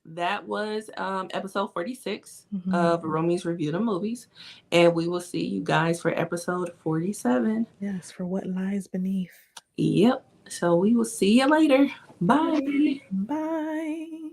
that was episode 46 Mhm. of Roomies Review the Movies. And we will see you guys for episode 47. Yes, for what lies beneath. Yep. So we will see you later. Alright. Bye. Bye.